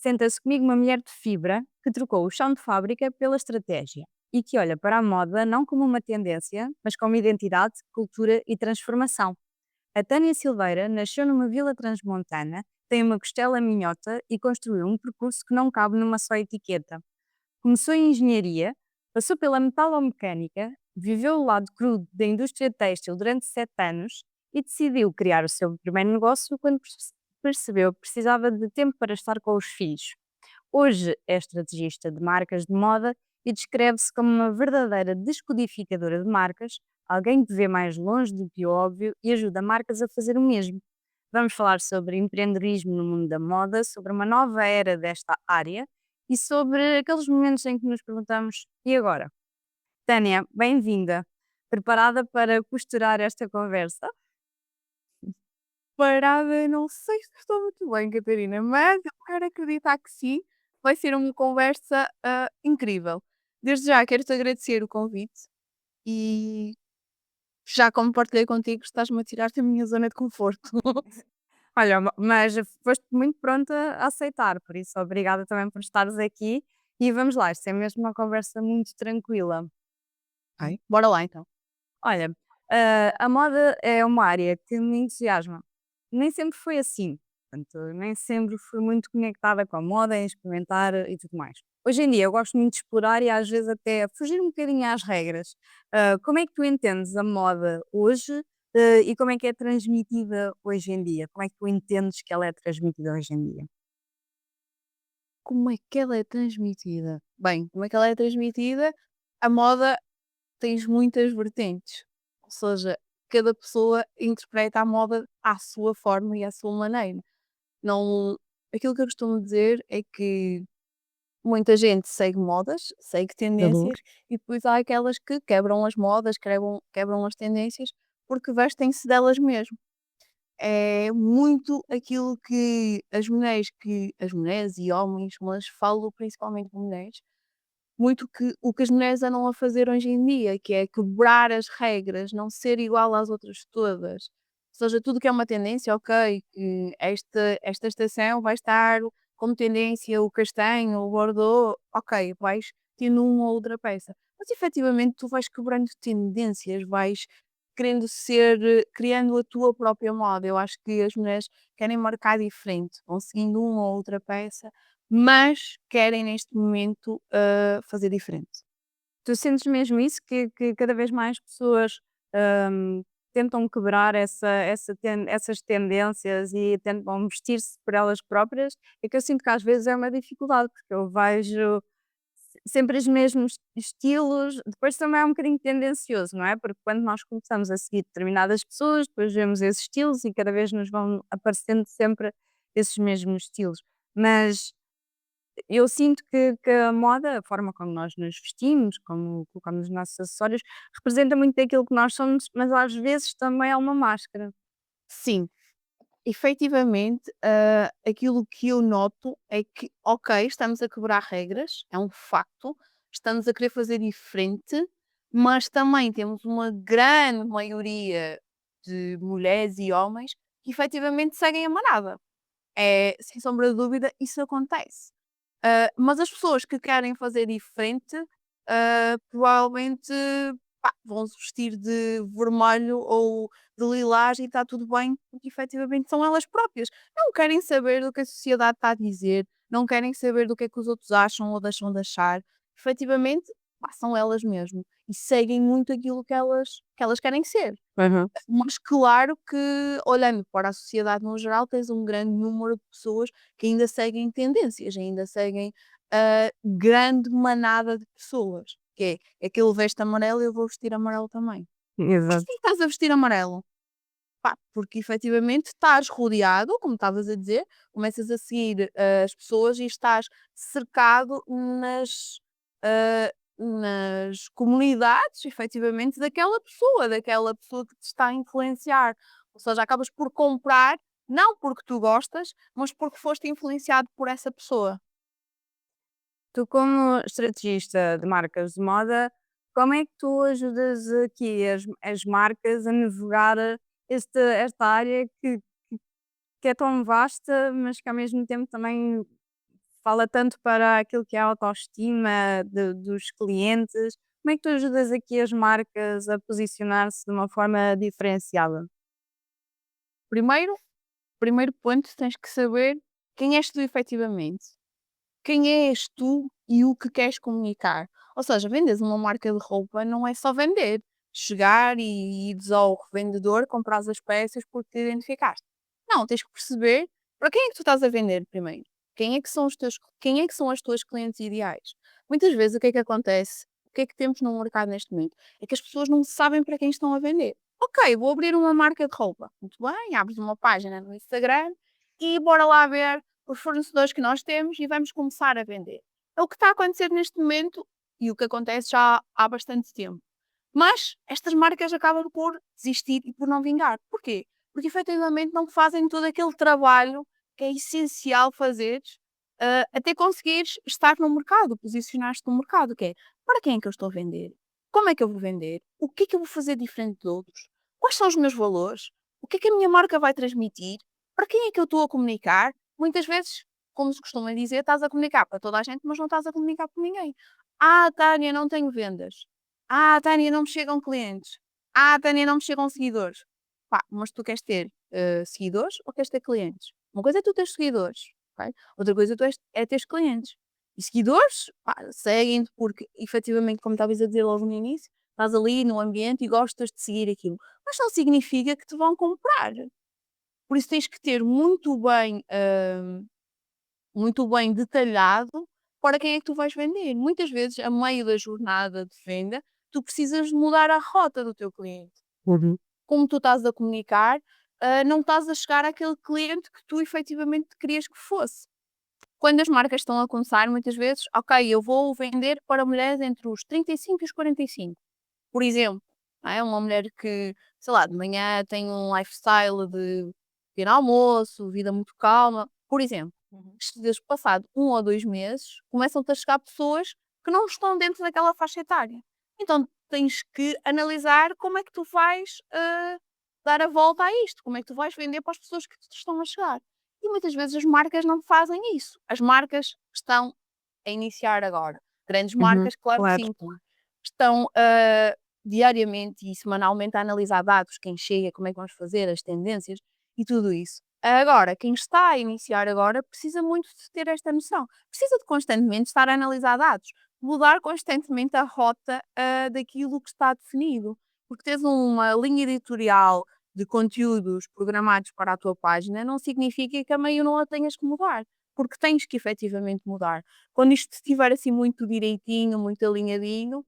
Senta-se comigo uma mulher de fibra que trocou o chão de fábrica pela estratégia e que olha para a moda não como uma tendência, mas como identidade, cultura e transformação. A Tânia Silveira nasceu numa vila transmontana, tem uma costela minhota e construiu um percurso que não cabe numa só etiqueta. Começou em engenharia, passou pela metalomecânica, viveu o lado cru da indústria têxtil durante 7 anos e decidiu criar o seu primeiro negócio quando percebeu que precisava de tempo para estar com os filhos. Hoje é estrategista de marcas de moda e descreve-se como uma verdadeira descodificadora de marcas, alguém que vê mais longe do que o óbvio e ajuda marcas a fazer o mesmo. Vamos falar sobre empreendedorismo no mundo da moda, sobre uma nova era desta área e sobre aqueles momentos em que nos perguntamos: e agora? Tânia, bem-vinda. Preparada para costurar esta conversa? Parada, não sei se estou muito bem, Catarina, mas eu quero acreditar que sim. Vai ser uma conversa, incrível. Desde já quero-te agradecer o convite e já como partilhei contigo, estás-me a tirar da minha zona de conforto. Olha, mas foste muito pronta a aceitar, por isso obrigada também por estares aqui e vamos lá, isto é mesmo uma conversa muito tranquila. Ok, bora lá então. Olha, a moda é uma área que me entusiasma. Nem sempre foi assim, portanto, nem sempre fui muito conectada com a moda, em experimentar e tudo mais. Hoje em dia eu gosto muito de explorar e às vezes até fugir um bocadinho às regras. Como é que tu entendes a moda hoje, e como é que é transmitida hoje em dia? Como é que tu entendes que ela é transmitida hoje em dia? Como é que ela é transmitida? Bem, como é que ela é transmitida? A moda tens muitas vertentes, ou seja, cada pessoa interpreta a moda à sua forma e à sua maneira. Não, aquilo que eu costumo dizer é que muita gente segue modas, segue Uhum. tendências e depois há aquelas que quebram as modas, quebram as tendências porque vestem-se delas mesmo. É muito aquilo que as mulheres e homens, mas falo principalmente de mulheres, muito que o que as mulheres andam a fazer hoje em dia, que é quebrar as regras, não ser igual às outras todas. Ou seja, tudo que é uma tendência, ok, que esta estação vai estar como tendência o castanho, o bordeaux, ok, vais tendo uma ou outra peça. Mas efetivamente tu vais quebrando tendências, vais querendo ser, criando a tua própria moda. Eu acho que as mulheres querem marcar diferente, vão seguindo uma ou outra peça, mas querem neste momento, fazer diferente. Tu sentes mesmo isso? Que cada vez mais pessoas tentam quebrar essas tendências e tentam vestir-se por elas próprias? É que eu sinto que às vezes é uma dificuldade, porque eu vejo sempre os mesmos estilos, depois também é um bocadinho tendencioso, não é? Porque quando nós começamos a seguir determinadas pessoas, depois vemos esses estilos e cada vez nos vão aparecendo sempre esses mesmos estilos. Mas eu sinto que a moda, a forma como nós nos vestimos, como colocamos os nossos acessórios, representa muito daquilo que nós somos, mas às vezes também é uma máscara. Sim, efetivamente, aquilo que eu noto é que, ok, estamos a quebrar regras, é um facto, estamos a querer fazer diferente, mas também temos uma grande maioria de mulheres e homens que efetivamente seguem a manada. É, sem sombra de dúvida, isso acontece. Mas as pessoas que querem fazer diferente, provavelmente, pá, vão se vestir de vermelho ou de lilás e está tudo bem, porque efetivamente são elas próprias. Não querem saber do que a sociedade está a dizer, não querem saber do que é que os outros acham ou deixam de achar. Efetivamente, pá, são elas mesmo e seguem muito aquilo que elas querem ser. Aham. Mas claro que, olhando para a sociedade no geral, tens um grande número de pessoas que ainda seguem tendências, ainda seguem a grande manada de pessoas, que é aquele veste amarelo, eu vou vestir amarelo também. Mas Exato. porquê que estás a vestir amarelo? Pá, porque efetivamente estás rodeado, como estavas a dizer, começas a seguir as pessoas e estás cercado nas comunidades, efetivamente, daquela pessoa que te está a influenciar. Ou seja, acabas por comprar, não porque tu gostas, mas porque foste influenciado por essa pessoa. Tu, como estrategista de marcas de moda, como é que tu ajudas aqui as marcas a navegar esta área que é tão vasta, mas que ao mesmo tempo também fala tanto para aquilo que é a autoestima dos clientes. Como é que tu ajudas aqui as marcas a posicionar-se de uma forma diferenciada? Primeiro, primeiro ponto, tens que saber quem és tu efetivamente. Quem és tu e o que queres comunicar. Ou seja, vendes uma marca de roupa não é só vender. Chegar e ires ao revendedor, comprar as peças porque te identificaste. Não, tens que perceber para quem é que tu estás a vender primeiro. Quem é que são as tuas clientes ideais? Muitas vezes o que é que acontece? O que é que temos no mercado neste momento? É que as pessoas não sabem para quem estão a vender. Ok, vou abrir uma marca de roupa. Muito bem, abres uma página no Instagram e bora lá ver os fornecedores que nós temos e vamos começar a vender. É o que está a acontecer neste momento e o que acontece já há bastante tempo. Mas estas marcas acabam por desistir e por não vingar. Porquê? Porque efetivamente não fazem todo aquele trabalho que é essencial fazeres até conseguires estar no mercado, posicionar-te no mercado, que é para quem é que eu estou a vender? Como é que eu vou vender? O que é que eu vou fazer diferente de outros? Quais são os meus valores? O que é que a minha marca vai transmitir? Para quem é que eu estou a comunicar? Muitas vezes, como se costuma dizer, estás a comunicar para toda a gente, mas não estás a comunicar com ninguém. Ah, Tânia, não tenho vendas. Ah, Tânia, não me chegam clientes. Ah, Tânia, não me chegam seguidores. Pá, mas tu queres ter seguidores ou queres ter clientes? Uma coisa é tu ter seguidores, ok? Outra coisa é ter clientes. E seguidores, pá, seguem-te porque, efetivamente, como estavas a dizer logo no início, estás ali no ambiente e gostas de seguir aquilo. Mas não significa que te vão comprar. Por isso tens que ter muito bem detalhado para quem é que tu vais vender. Muitas vezes, a meio da jornada de venda, tu precisas de mudar a rota do teu cliente. Uhum. Como tu estás a comunicar, não estás a chegar àquele cliente que tu efetivamente querias que fosse. Quando as marcas estão a começar, muitas vezes, ok, eu vou vender para mulheres entre os 35 e os 45, por exemplo. Não é? Uma mulher que, sei lá, de manhã tem um lifestyle de pequeno almoço, vida muito calma, por exemplo. Uhum. Passado 1 ou 2 meses, começam-te a chegar pessoas que não estão dentro daquela faixa etária. Então tens que analisar como é que tu vais dar a volta a isto, como é que tu vais vender para as pessoas que te estão a chegar. E muitas vezes as marcas não fazem isso. As marcas estão a iniciar agora. Grandes Uhum. marcas, claro que Claro. sim, estão diariamente e semanalmente a analisar dados, quem chega, como é que vamos fazer, as tendências e tudo isso. Agora, quem está a iniciar agora precisa muito de ter esta noção. Precisa de constantemente estar a analisar dados, mudar constantemente a rota daquilo que está definido. Porque tens uma linha editorial de conteúdos programados para a tua página, não significa que a meio não a tenhas que mudar. Porque tens que efetivamente mudar. Quando isto estiver assim muito direitinho, muito alinhadinho,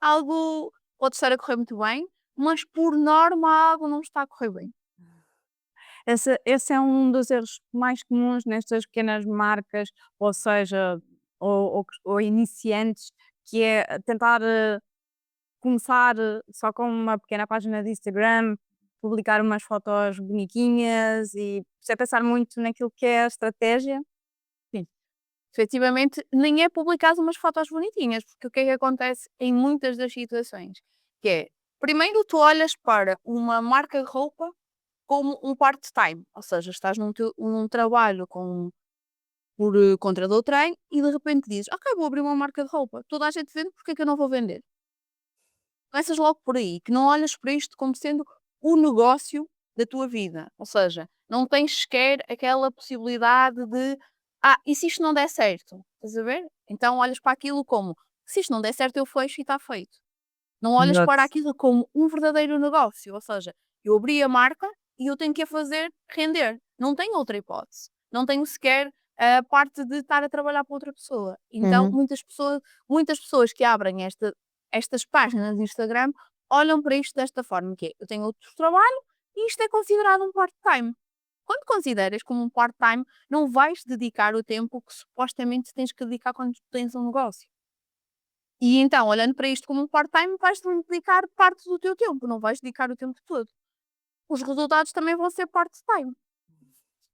algo pode estar a correr muito bem, mas por norma algo não está a correr bem. Esse é um dos erros mais comuns nestas pequenas marcas, ou seja, ou iniciantes, que é tentar, começar só com uma pequena página de Instagram, publicar umas fotos bonitinhas e sem pensar muito naquilo que é a estratégia. Sim. Efetivamente, nem é publicado umas fotos bonitinhas, porque o que é que acontece em muitas das situações? Que é, primeiro tu olhas para uma marca de roupa como um part-time, ou seja, estás num trabalho por contra do trem e de repente dizes, ok, vou abrir uma marca de roupa, toda a gente vende, porque é que eu não vou vender? Começas logo por aí, que não olhas para isto como sendo o negócio da tua vida. Ou seja, não tens sequer aquela possibilidade de e se isto não der certo? Estás a ver? Então olhas para aquilo como se isto não der certo, eu fecho e está feito. Não olhas Exato. para aquilo como um verdadeiro negócio. Ou seja, eu abri a marca e eu tenho que a fazer render. Não tenho outra hipótese. Não tenho sequer a parte de estar a trabalhar para outra pessoa. Então, Uhum. muitas pessoas que abrem estas páginas de Instagram olham para isto desta forma, que é, eu tenho outro trabalho e isto é considerado um part-time. Quando consideras como um part-time, não vais dedicar o tempo que supostamente tens que dedicar quando tens um negócio. E então, olhando para isto como um part-time, vais dedicar parte do teu tempo, não vais dedicar o tempo todo. Os resultados também vão ser part-time.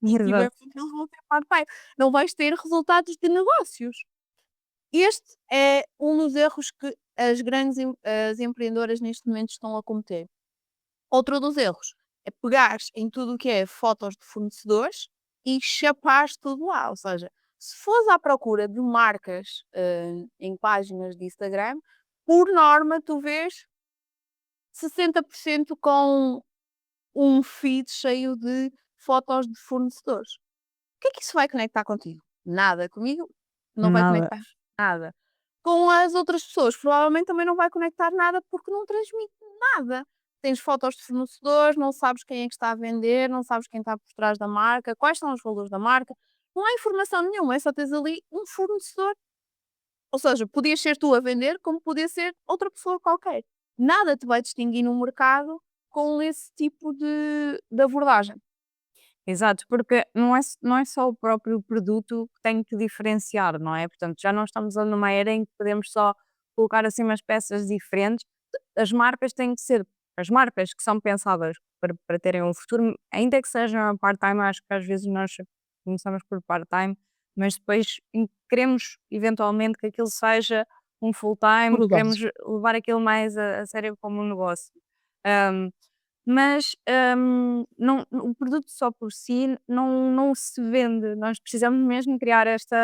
Exato. Efetivamente, eles vão ser part-time. Não vais ter resultados de negócios. Este é um dos erros que as empreendedoras neste momento estão a cometer. Outro dos erros é pegares em tudo o que é fotos de fornecedores e chapares tudo lá. Ou seja, Se fores à procura de marcas, em páginas de Instagram, por norma tu vês 60% com um feed cheio de fotos de fornecedores. O que é que isso vai conectar contigo? Nada. Comigo não vai Nada. conectar nada. Com as outras pessoas provavelmente também não vai conectar nada, porque não transmite nada. Tens fotos de fornecedores, não sabes quem é que está a vender, não sabes quem está por trás da marca, quais são os valores da marca, não há informação nenhuma, é só tens ali um fornecedor. Ou seja, podias ser tu a vender, como podia ser outra pessoa qualquer. Nada te vai distinguir no mercado com esse tipo de abordagem. Exato, porque não é só o próprio produto que tem que diferenciar, não é? Portanto, já não estamos numa era em que podemos só colocar assim umas peças diferentes. As marcas têm que ser as marcas que são pensadas para terem um futuro, ainda que sejam part-time, acho que às vezes nós começamos por part-time, mas depois queremos eventualmente que aquilo seja um full-time, Por queremos negócio. levar aquilo mais a sério como um negócio. Hum, mas, o produto só por si não se vende, nós precisamos mesmo criar esta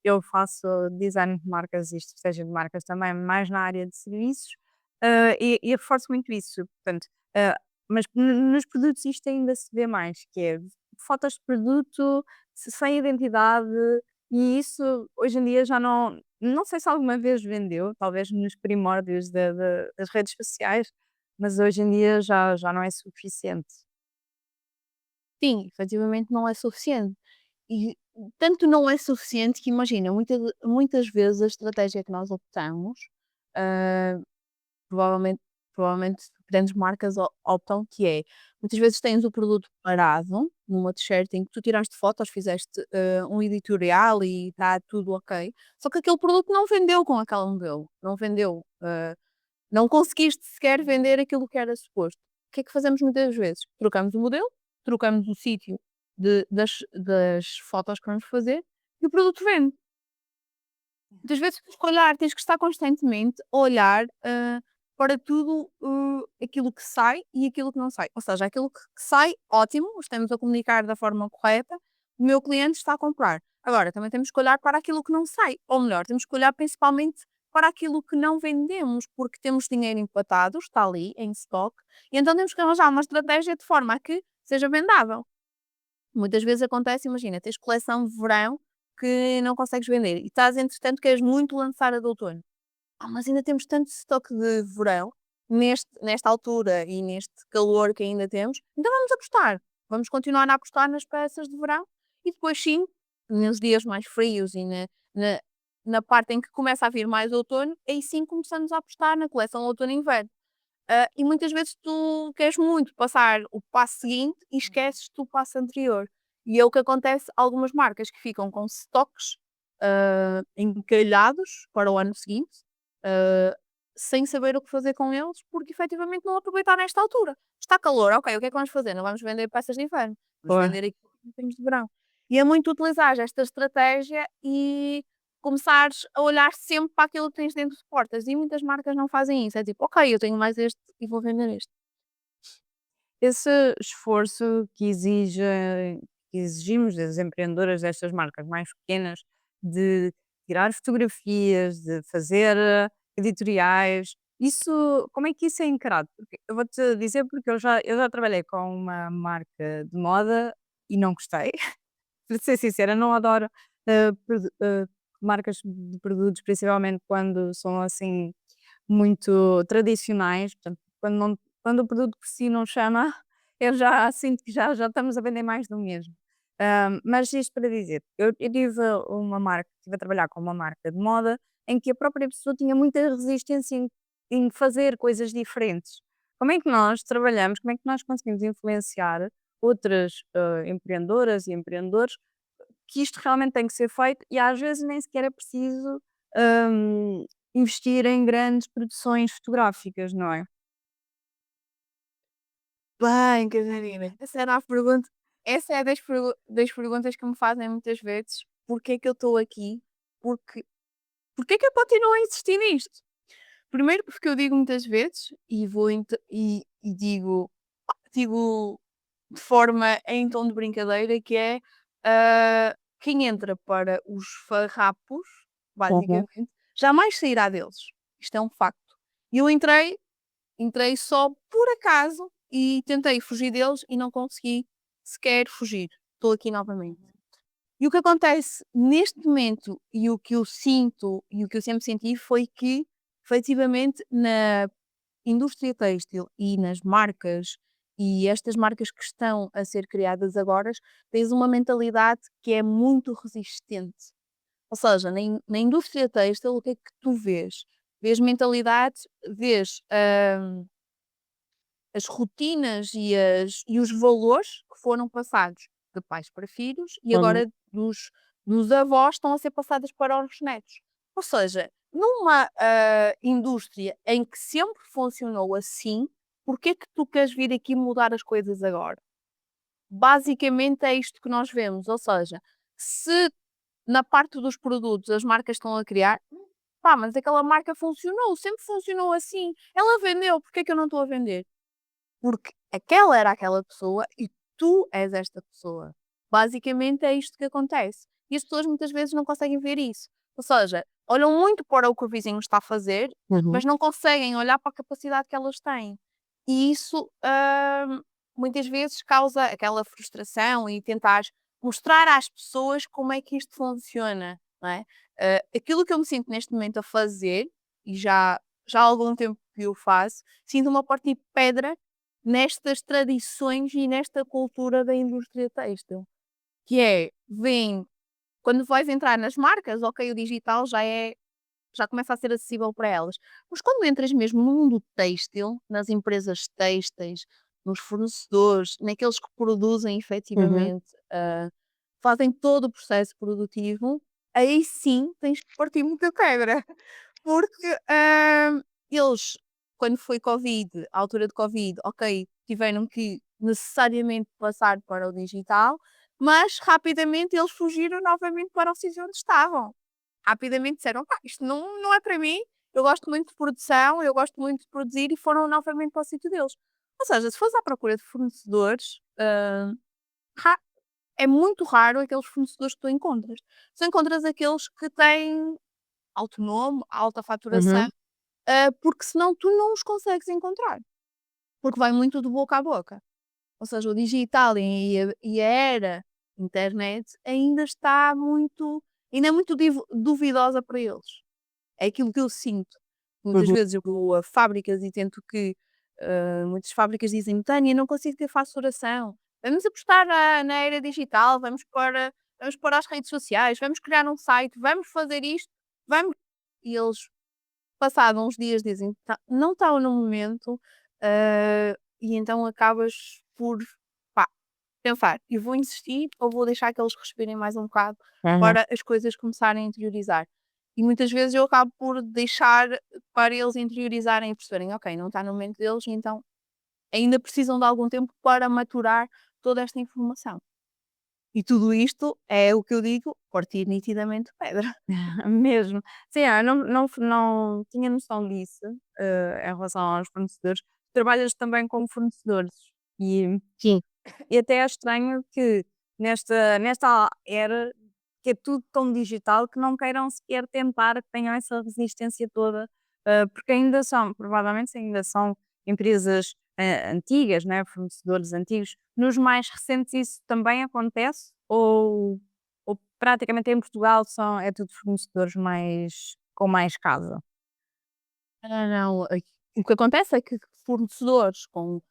eu faço design de marcas e estratégia de marcas também, mais na área de serviços, e reforço muito isso, portanto, mas nos produtos isto ainda se vê mais, que é fotos de produto sem identidade, e isso hoje em dia já não sei se alguma vez vendeu, talvez nos primórdios das redes sociais, mas hoje em dia já não é suficiente. Sim, efetivamente não é suficiente. E tanto não é suficiente que imagina, muitas vezes a estratégia que nós optamos, ah, provavelmente provavelmente grandes marcas optam, que é, muitas vezes tens o produto parado, numa t-shirt em que tu tiraste fotos, fizeste, um editorial e está tudo ok, só que aquele produto não vendeu com aquele modelo, não vendeu, não conseguiste sequer vender aquilo que era suposto. O que é que fazemos muitas vezes? Trocamos o modelo, trocamos o sítio das fotos que vamos fazer e o produto vende. Muitas vezes tens que olhar, tens que estar constantemente a olhar, para tudo, aquilo que sai e aquilo que não sai. Ou seja, aquilo que sai, ótimo, estamos a comunicar da forma correta, o meu cliente está a comprar. Agora, também temos que olhar para aquilo que não sai, ou melhor, temos que olhar principalmente para aquilo que não vendemos, porque temos dinheiro empatado, está ali em stock, e então temos que arranjar uma estratégia de forma a que seja vendável. Muitas vezes acontece, imagina, tens coleção de verão que não consegues vender e estás, entretanto, queres muito lançar a de outono. Mas ainda temos tanto estoque de verão nesta altura e neste calor que ainda temos, então vamos apostar. Vamos continuar a apostar nas peças de verão e depois sim, nos dias mais frios e na, na parte em que começa a vir mais outono, aí sim começamos a apostar na coleção outono e inverno. E muitas vezes tu queres muito passar o passo seguinte e esqueces do passo anterior. E é o que acontece a algumas marcas que ficam com estoques, encalhados para o ano seguinte, ah, sem saber o que fazer com eles, porque efetivamente não aproveitaram nesta altura. Está calor, ok, o que é que vamos fazer? Não vamos vender peças de inverno, vamos Pois. vender aquilo que temos de verão. E é muito utilizar esta estratégia e começares a olhar sempre para aquilo que tens dentro de portas, e muitas marcas não fazem isso, é tipo: "Ok, eu tenho mais este e vou vender este". Esse esforço que exigimos das empreendedoras destas marcas mais pequenas, de tirar fotografias, de fazer editoriais, isso como é que isso é encarado? Porque eu vou-te dizer porque eu já trabalhei com uma marca de moda e não gostei. Para ser sincera, não adoro, marcas de produtos, principalmente quando são assim muito tradicionais, portanto, quando o produto por si não chama, eu já sinto que já estamos a vender mais do mesmo. Mas isto para dizer, eu tive estive a trabalhar com uma marca de moda, em que a própria pessoa tinha muita resistência em fazer coisas diferentes. Como é que nós trabalhamos, como é que nós conseguimos influenciar outras, empreendedoras e empreendedores que isto realmente tem que ser feito e às vezes nem sequer é preciso, hum, investir em grandes produções fotográficas, não é? Bem, Catarina, essa é das perguntas que me fazem muitas vezes: "Porquê é que eu estou aqui? Porque Porquê é que eu continuo a insistir nisto?". Primeiro porque eu digo muitas vezes e vou e digo de forma em tom de brincadeira que é, quem entra para os farrapos, Uhum. basicamente, jamais sairá deles. Isto é um facto. E eu entrei só por acaso e tentei fugir deles e não consegui sequer fugir. Estou aqui novamente. E o que acontece neste momento e o que eu sinto e o que eu sempre senti foi que, efetivamente, na indústria têxtil e nas marcas e estas marcas que estão a ser criadas agora, tens uma mentalidade que é muito resistente. Ou seja, na indústria têxtil, o que é que tu vês? Vês mentalidade, vês as rotinas e os valores que foram passados de pais para filhos e Uhum. agora dos avós estão a ser passadas para os netos. Ou seja, numa indústria em que sempre funcionou assim, porque é que tu queres vir aqui mudar as coisas agora? Basicamente é isto que nós vemos, ou seja, se na parte dos produtos as marcas estão a criar, pá, mas aquela marca funcionou, sempre funcionou assim, ela vendeu, porque é que eu não estou a vender? Porque aquela era aquela pessoa e tu és esta pessoa. Basicamente é isto que acontece. E as pessoas muitas vezes não conseguem ver isso. Ou seja, olham muito para o que o vizinho está a fazer, Uhum. mas não conseguem olhar para a capacidade que elas têm. E isso muitas vezes causa aquela frustração e tentar mostrar às pessoas como é que isto funciona. Não é? Aquilo que eu me sinto neste momento a fazer, e já há algum tempo que eu faço, sinto uma parte de pedra nestas tradições e nesta cultura da indústria têxtil, que é, vem quando vais entrar nas marcas, ok, o digital já começa a ser acessível para elas, mas quando entras mesmo no mundo têxtil, nas empresas têxteis, nos fornecedores, naqueles que produzem Uhum. efetivamente, fazem todo o processo produtivo, aí sim tens que partir muita pedra. Porque, eles, quando foi Covid, a altura de Covid, ok, tiveram que necessariamente passar para o digital, mas rapidamente eles fugiram novamente para o sítio onde estavam. Rapidamente disseram: "Pá, isto não é para mim, eu gosto muito de produção, eu gosto muito de produzir", e foram novamente para o sítio deles. Ou seja, se fores à procura de fornecedores, ra é muito raro aqueles fornecedores que tu encontras. Tu encontras aqueles que têm alto nome, alta faturação, Uhum. porque senão tu não os consegues encontrar, porque vai muito de boca a boca. Ou seja, o digital e a era internet ainda é muito duvidosa para eles. É aquilo que eu sinto. Muitas Uhum. vezes eu vou a fábricas e tento que muitas fábricas dizem: "Tânia, não consigo ter faturação. Vamos apostar na era digital, vamos para as redes sociais, vamos criar um site, vamos fazer isto, vamos", e eles, passado uns dias, dizem: Não está no momento", e então acabas por, pá, pensar: "Eu vou insistir ou vou deixar que eles respirem mais um bocado Uhum. para as coisas começarem a interiorizar?" E muitas vezes eu acabo por deixar para eles interiorizarem e perceberem: "Ok, não está no momento deles, então ainda precisam de algum tempo para maturar toda esta informação." E tudo isto é o que eu digo, partir nitidamente pedra. Mesmo. Sim, eu não tinha noção disso, em relação aos fornecedores. Trabalhas também com fornecedores e Sim. e até é estranho que nesta era que é tudo tão digital, que não queiram sequer tentar, que tenham essa resistência toda, porque ainda são provavelmente ainda são empresas, antigas, né, fornecedores antigos. Nos mais recentes isso também acontece ou praticamente em Portugal é tudo fornecedores mais com mais casa? Não, não, o que acontece é que fornecedores com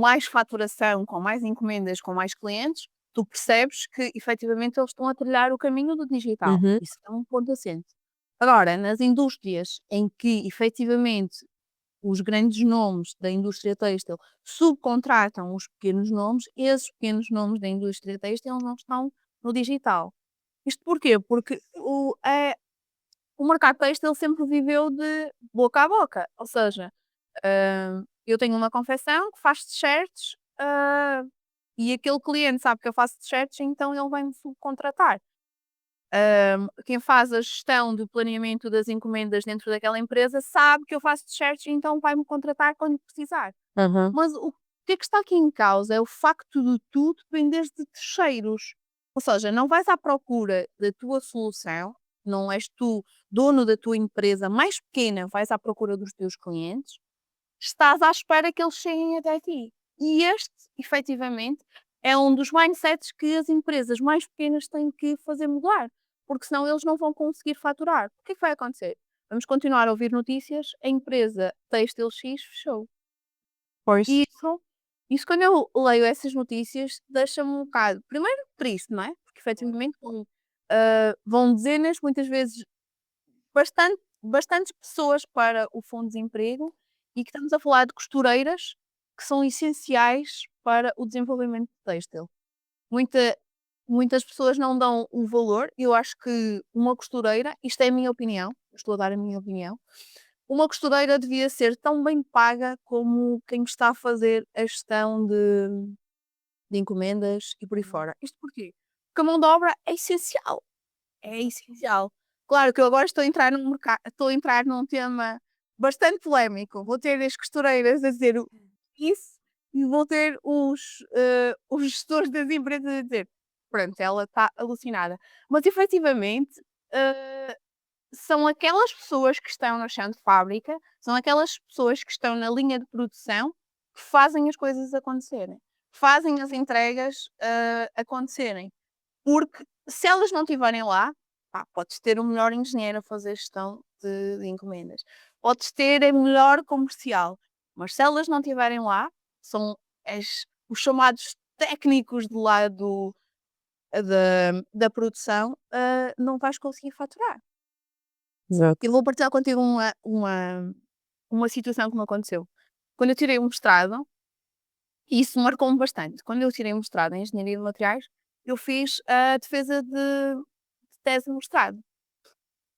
mais faturação, com mais encomendas, com mais clientes, tu percebes que efetivamente eles estão a trilhar o caminho do digital. Uhum. Isso é um ponto assente. Agora, nas indústrias em que efetivamente os grandes nomes da indústria têxtil subcontratam os pequenos nomes, esses pequenos nomes da indústria têxtil não estão no digital. Isto porquê? Porque o mercado têxtil sempre viveu de boca a boca, ou seja, eu tenho uma confecção que faz t-shirts, e aquele cliente sabe que eu faço t-shirts, então ele vai-me subcontratar. Quem faz a gestão do planeamento das encomendas dentro daquela empresa sabe que eu faço t-shirts, então vai-me contratar quando precisar. Uhum. Mas o que é que está aqui em causa é o facto de tu dependeres de terceiros. Ou seja, não vais à procura da tua solução, não és tu dono da tua empresa mais pequena, vais à procura dos teus clientes, estás à espera que eles cheguem até ti. E este, efetivamente, é um dos mindsets que as empresas mais pequenas têm que fazer mudar, porque senão eles não vão conseguir faturar. O que é que vai acontecer? Vamos continuar a ouvir notícias, a empresa Têxtil X fechou. Pois. E isso quando eu leio essas notícias deixa-me um bocado, primeiro triste, não é? Porque efetivamente vão dezenas, muitas vezes bastantes pessoas para o fundo de desemprego e que estamos a falar de costureiras que são essenciais para o desenvolvimento do têxtil. Muita Muitas pessoas não dão o valor, eu acho que uma costureira, isto é a minha opinião, estou a dar a minha opinião, uma costureira devia ser tão bem paga como quem está a fazer a gestão de encomendas e por aí Uhum. fora. Isto porquê? Porque a mão de obra é essencial. É essencial. Claro que eu agora estou a entrar num tema bastante polémico. Vou ter as costureiras a dizer isso e vou ter os gestores das empresas a dizer: "Pronto, ela está alucinada". Mas efetivamente, eh, são aquelas pessoas que estão no chão de fábrica, são aquelas pessoas que estão na linha de produção que fazem as coisas acontecerem, fazem as entregas, acontecerem. Porque se elas não estiverem lá, pá, podes ter o melhor engenheiro a fazer gestão de encomendas, podes ter a melhor comercial, mas se elas não estiverem lá, são os chamados técnicos do lado da produção, não vais conseguir faturar. Exato. Eu vou partilhar contigo uma situação que me aconteceu. Quando eu tirei o mestrado, e isso marcou-me bastante. Quando eu tirei o mestrado em Engenharia de Materiais, eu fiz a defesa de tese de mestrado.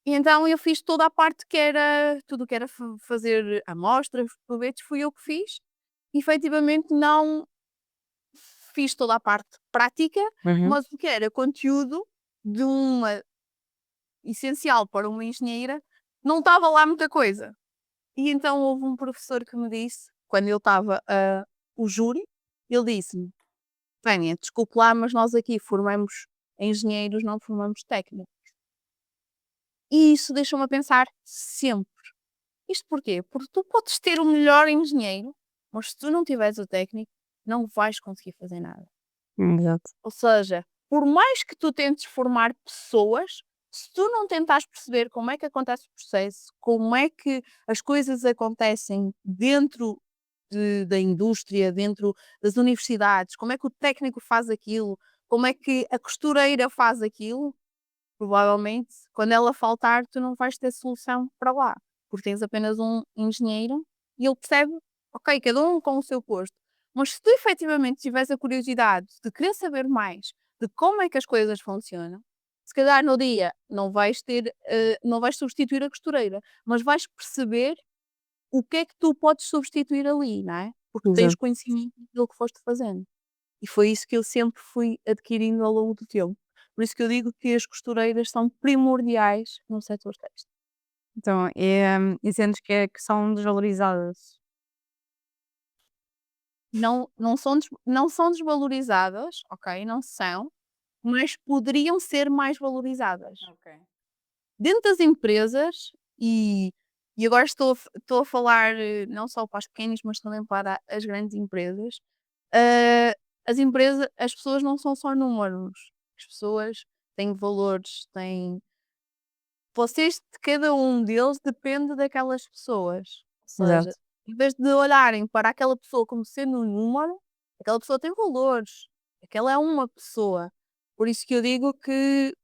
E então eu fiz toda a parte que era tudo o que era fazer amostras, projetos, fui eu que fiz. Efetivamente não fiz toda a parte prática, Uhum. mas o que era conteúdo de uma essencial para uma engenheira, não estava lá muita coisa. E então houve um professor que me disse, quando ele estava o júri, ele disse-me: "Tânia, desculpe lá, mas nós aqui formamos engenheiros, não formamos técnicos". E isso deixou-me a pensar sempre. Isto porquê? Porque tu podes ter o melhor engenheiro, mas se tu não tiveres o técnico, não vais conseguir fazer nada. Exato. Ou seja, por mais que tu tentes formar pessoas, se tu não tentares perceber como é que acontece o processo, como é que as coisas acontecem dentro da indústria, dentro das universidades, como é que o técnico faz aquilo, como é que a costureira faz aquilo, provavelmente, quando ela faltar, tu não vais ter solução para lá, porque tens apenas um engenheiro e ele percebe, ok, cada um com o seu posto. Mas se tu efetivamente tiveres a curiosidade de querer saber mais de como é que as coisas funcionam, se calhar no dia não vais substituir a costureira, mas vais perceber o que é que tu podes substituir ali, não é? Porque tens Exato. conhecimento daquilo que foste fazendo. E foi isso que eu sempre fui adquirindo ao longo do tempo. Por isso que eu digo que as costureiras são primordiais no setor têxtil. Então, e sentes que são desvalorizadas? Não são desvalorizadas, ok, não são, mas poderiam ser mais valorizadas. Ok. Dentro das empresas e agora estou a falar, não só para as pequenas, mas também para as grandes empresas, ah, as pessoas não são só números, as pessoas têm valores, têm vocês de cada um deles depende daquelas pessoas. Ou seja, Exato. em vez de olharem para aquela pessoa como sendo um número, aquela pessoa tem valores. Aquela é uma pessoa. Por isso que eu digo que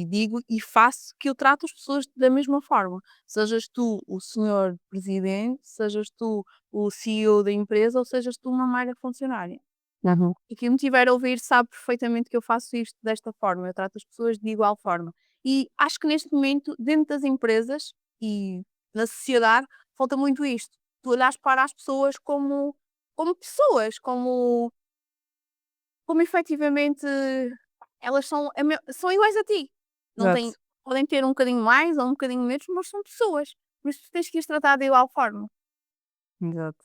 digo e faço que eu trato as pessoas da mesma forma. Sejas tu o senhor presidente, sejas tu o CEO da empresa ou sejas tu uma mera funcionária. Uhum. E quem me tiver a ouvir sabe perfeitamente que eu faço isto desta forma, eu trato as pessoas de igual forma. E acho que neste momento, dentro das empresas e na sociedade, falta muito isto. Tu olhares para as pessoas como pessoas, como efetivamente elas são iguais a ti. Não têm, Exato. podem ter um bocadinho mais ou um bocadinho menos, mas são pessoas. Por isso tu tens que as tratar de igual forma. Exato.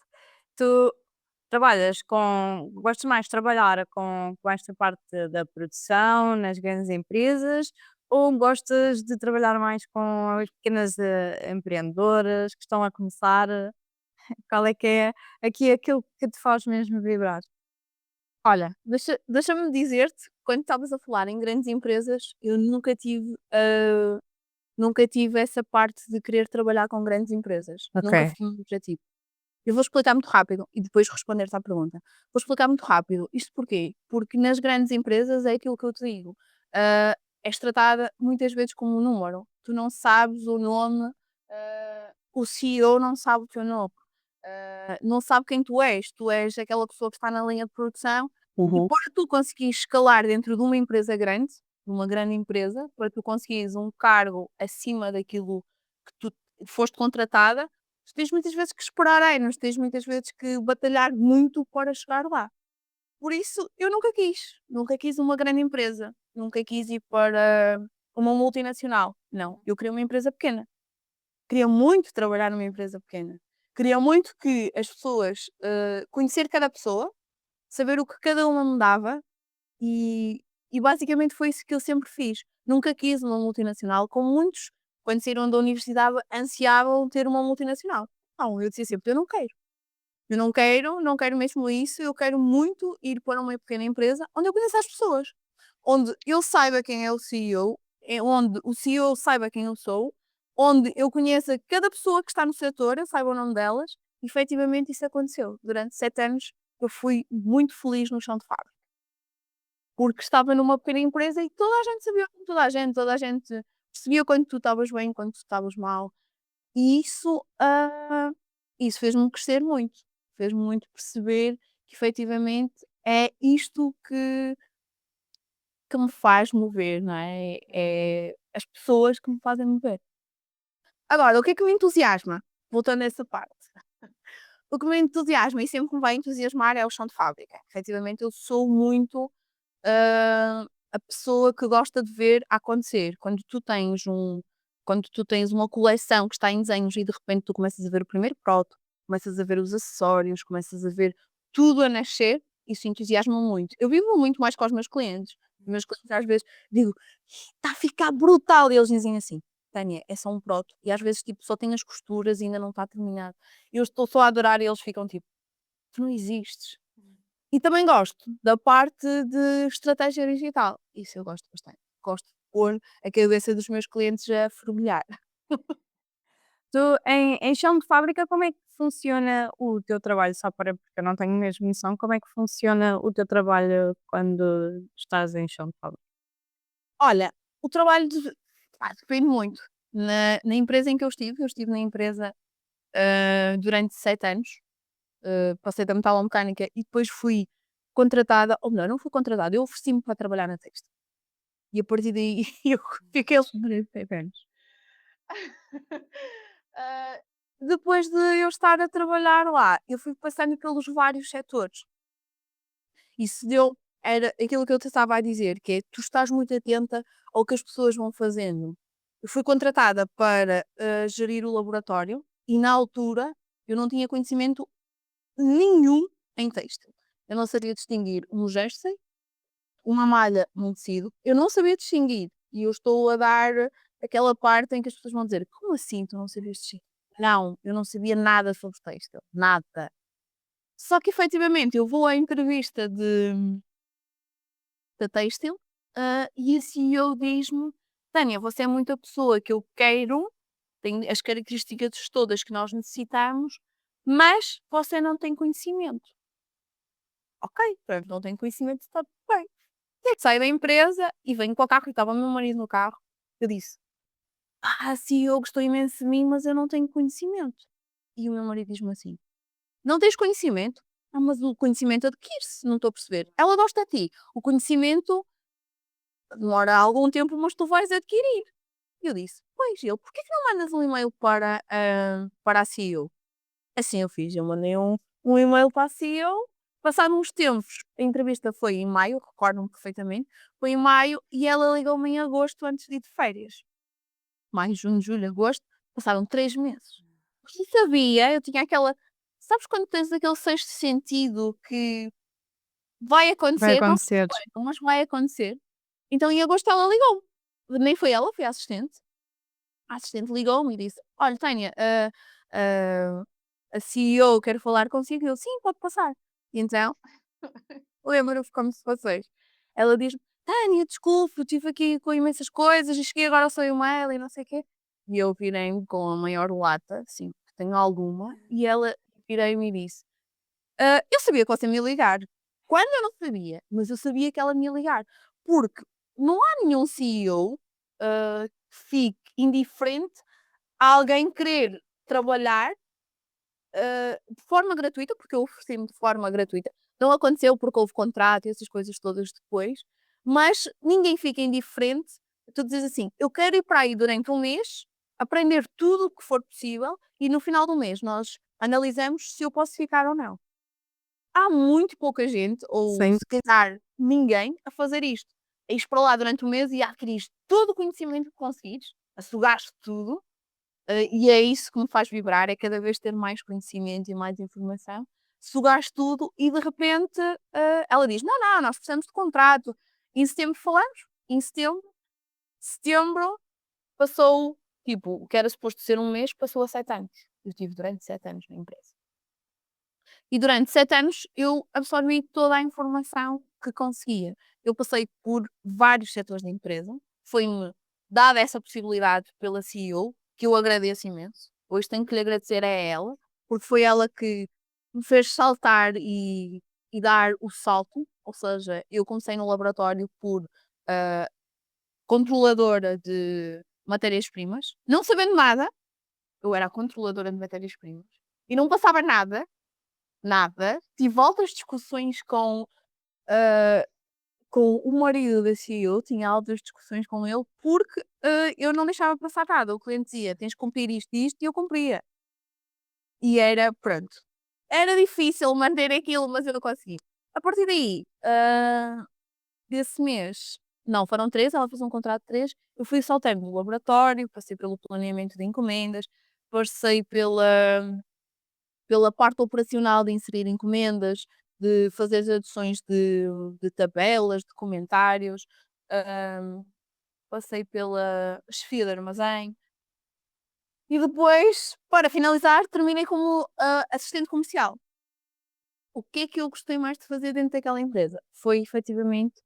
Gostas mais de trabalhar com esta parte da produção nas grandes empresas ou gostas de trabalhar mais com as pequenas, empreendedoras que estão a começar? Qual é que é aqui aquilo que te faz mesmo vibrar? Olha, deixa-me dizer-te, quando estavas a falar em grandes empresas, eu nunca tive essa parte de querer trabalhar com grandes empresas. Nunca Ok. foi um objetivo. Eu vou explicar muito rápido e depois responder-te à pergunta. Vou explicar muito rápido. Isto porquê? Porque nas grandes empresas é aquilo que eu te digo. És tratada muitas vezes como um número. Tu não sabes o nome, o CEO não sabe o teu nome. Não sabe quem tu és. Tu és aquela pessoa que está na linha de produção e Uhum. para tu conseguires escalar dentro de uma empresa grande, de uma grande empresa, para tu conseguires um cargo acima daquilo que tu foste contratada, tu tens muitas vezes que esperar anos, tens muitas vezes que batalhar muito para chegar lá. Por isso, eu nunca quis uma grande empresa, nunca quis ir para uma multinacional. Não, eu queria uma empresa pequena. Queria muito trabalhar numa empresa pequena. Queria muito que as pessoas, conhecer cada pessoa, saber o que cada uma me dava e basicamente foi isso que eu sempre fiz. Nunca quis uma multinacional, como muitos, quando saíram da universidade, ansiavam ter uma multinacional. Não, eu dizia sempre: "Eu não quero. Eu não quero mesmo isso, eu quero muito ir para uma pequena empresa onde eu conheça as pessoas, onde eu saiba quem é o CEO, onde o CEO saiba quem eu sou, onde eu conheça cada pessoa que está no setor, eu saiba o nome delas". E efetivamente isso aconteceu. Durante 7 anos eu fui muito feliz no chão de fábrica. Porque estava numa pequena empresa e toda a gente sabia de toda a gente percebia quando tu estavas bem, quando tu estavas mal. E isso fez-me crescer muito, fez-me muito perceber que efetivamente é isto que me faz mover, não é? É as pessoas que me fazem mover. Agora, o que é que me entusiasma? Voltando a essa parte. O que me entusiasma e sempre me vai entusiasmar é o chão de fábrica. Efetivamente, eu sou muito a pessoa que gosta de ver acontecer. Quando tu tens uma coleção que está em desenhos e de repente tu começas a ver o primeiro proto, começas a ver os acessórios, começas a ver tudo a nascer, isso entusiasma muito. Eu vivo muito mais com os meus clientes. Os meus clientes às vezes digo: "Está a ficar brutal", e eles dizem assim: "Tânia, é só um proto", e às vezes tipo só tem as costuras e ainda não está terminado. Eu estou só a adorar e eles ficam tipo: "Tu não existes". E também gosto da parte de estratégia digital. Isso eu gosto bastante. Gosto de pôr a cabeça dos meus clientes a fervilhar. Tu em chão de fábrica, como é que funciona o teu trabalho? Só para porque eu não tenho mesmo noção, como é que funciona o teu trabalho quando estás em chão de fábrica? Olha, o trabalho depende muito. Na empresa em que eu estive na empresa, durante 7 anos, passei da metalomecânica e depois fui contratada, ou melhor, não fui contratada, eu ofereci-me para trabalhar na Texto. E a partir daí eu fiquei durante 7 anos. Ah, Depois de eu estar a trabalhar lá, eu fui passando pelos vários setores. Isso era aquilo que eu te estava a dizer, que é tu estás muito atenta ao que as pessoas vão fazendo. Eu fui contratada para gerir o laboratório e na altura eu não tinha conhecimento nenhum em têxtil. Eu não sabia distinguir um jersey, uma malha, um tecido. Eu não sabia distinguir. E eu estou a dar aquela parte em que as pessoas vão dizer: "Como assim tu não sabias distinguir?" Não, eu não sabia nada sobre têxtil, nada. Só que efetivamente eu vou à entrevista da têxtil, e a CEO diz-me: "Tânia, você é muito a pessoa que eu quero, tem as características todas que nós necessitamos, mas você não tem conhecimento". Ok, pronto, não tenho conhecimento, está bem. Saio da empresa e venho para o carro e estava o meu marido no carro. Eu disse: CEO gostou imenso de mim, mas eu não tenho conhecimento. E o meu marido diz-me assim: "Não tens conhecimento? Ah, mas o conhecimento adquire-se, não estou a perceber. Ela gosta de ti, o conhecimento demora algum tempo, mas tu vais adquirir". E eu disse: "Pois". E ele: "Porquê que não mandas um e-mail para a CEO?" Assim eu fiz, eu mandei um e-mail para a CEO, passado uns tempos, a entrevista foi em maio, recordo-me perfeitamente, foi em maio e ela ligou-me em agosto antes de ir de férias. Maio, junho, julho, agosto, passaram 3 meses. E sabia, eu tinha aquela, sabes quando tens aquele sexto sentido que vai Vai acontecer, não sei acontecer. quando, mas vai acontecer. Então em agosto ela ligou-me, nem foi ela, foi a assistente ligou-me e disse: "Olha, Tânia, a a CEO quer falar consigo", e eu: "Sim, pode passar". E então, lembro-me como se fosse hoje. Ela diz-me: "Tânia, desculpe, eu estive aqui com imensas coisas e cheguei agora ao seu e-mail e não sei o quê". E eu virei-me com a maior lata, assim, que tenho alguma, e ela virei-me e disse: "Eu sabia que você me ia ligar". Quando eu não sabia, mas eu sabia que ela me ia ligar, porque não há nenhum CEO, que fique indiferente a alguém querer trabalhar, de forma gratuita, porque eu ofereci-me de forma gratuita. Não aconteceu porque houve contrato e essas coisas todas depois, mas ninguém fica indiferente. Tu dizes assim: "Eu quero ir para aí durante um mês, aprender tudo o que for possível e no final do mês nós analisamos se eu posso ficar ou não". Há muito pouca gente, ou Sim. se calhar ninguém, a fazer isto. A ires para lá durante um mês e a adquirir todo o conhecimento que conseguires, a sugares tudo, e é isso que me faz vibrar, é cada vez ter mais conhecimento e mais informação, sugares tudo e de repente, ela diz: "Não, não, nós precisamos de contrato". Em setembro falamos, em setembro passou, tipo, o que era suposto ser um mês, passou a 7 anos. Eu tive durante 7 anos na empresa. E durante 7 anos eu absorvi toda a informação que conseguia. Eu passei por vários setores da empresa, foi-me dada essa possibilidade pela CEO, que eu agradeço imenso. Hoje tenho que lhe agradecer a ela, porque foi ela que me fez saltar e dar o salto. Ou seja, eu comecei no laboratório por ah, controladora de matérias-primas, não sabendo nada, eu era a controladora de matérias-primas e não passava nada. Nada. Tive altas discussões com o marido da CEO, tinha altas discussões com ele, porque, eu não deixava passar nada. O cliente dizia: "Tens que cumprir isto e isto", e eu cumpria. E era pronto. Era difícil manter aquilo, mas eu consegui. A partir daí, desse mês não, foram 3, ela fez um contrato de 3, eu fui saltando no laboratório, passei pelo planeamento de encomendas, passei pela parte operacional de inserir encomendas, de fazer as adições de tabelas, de comentários, hã, passei pela chefia de armazém e depois, para finalizar, terminei como, assistente comercial. O que é que eu gostei mais de fazer dentro daquela empresa? Foi efetivamente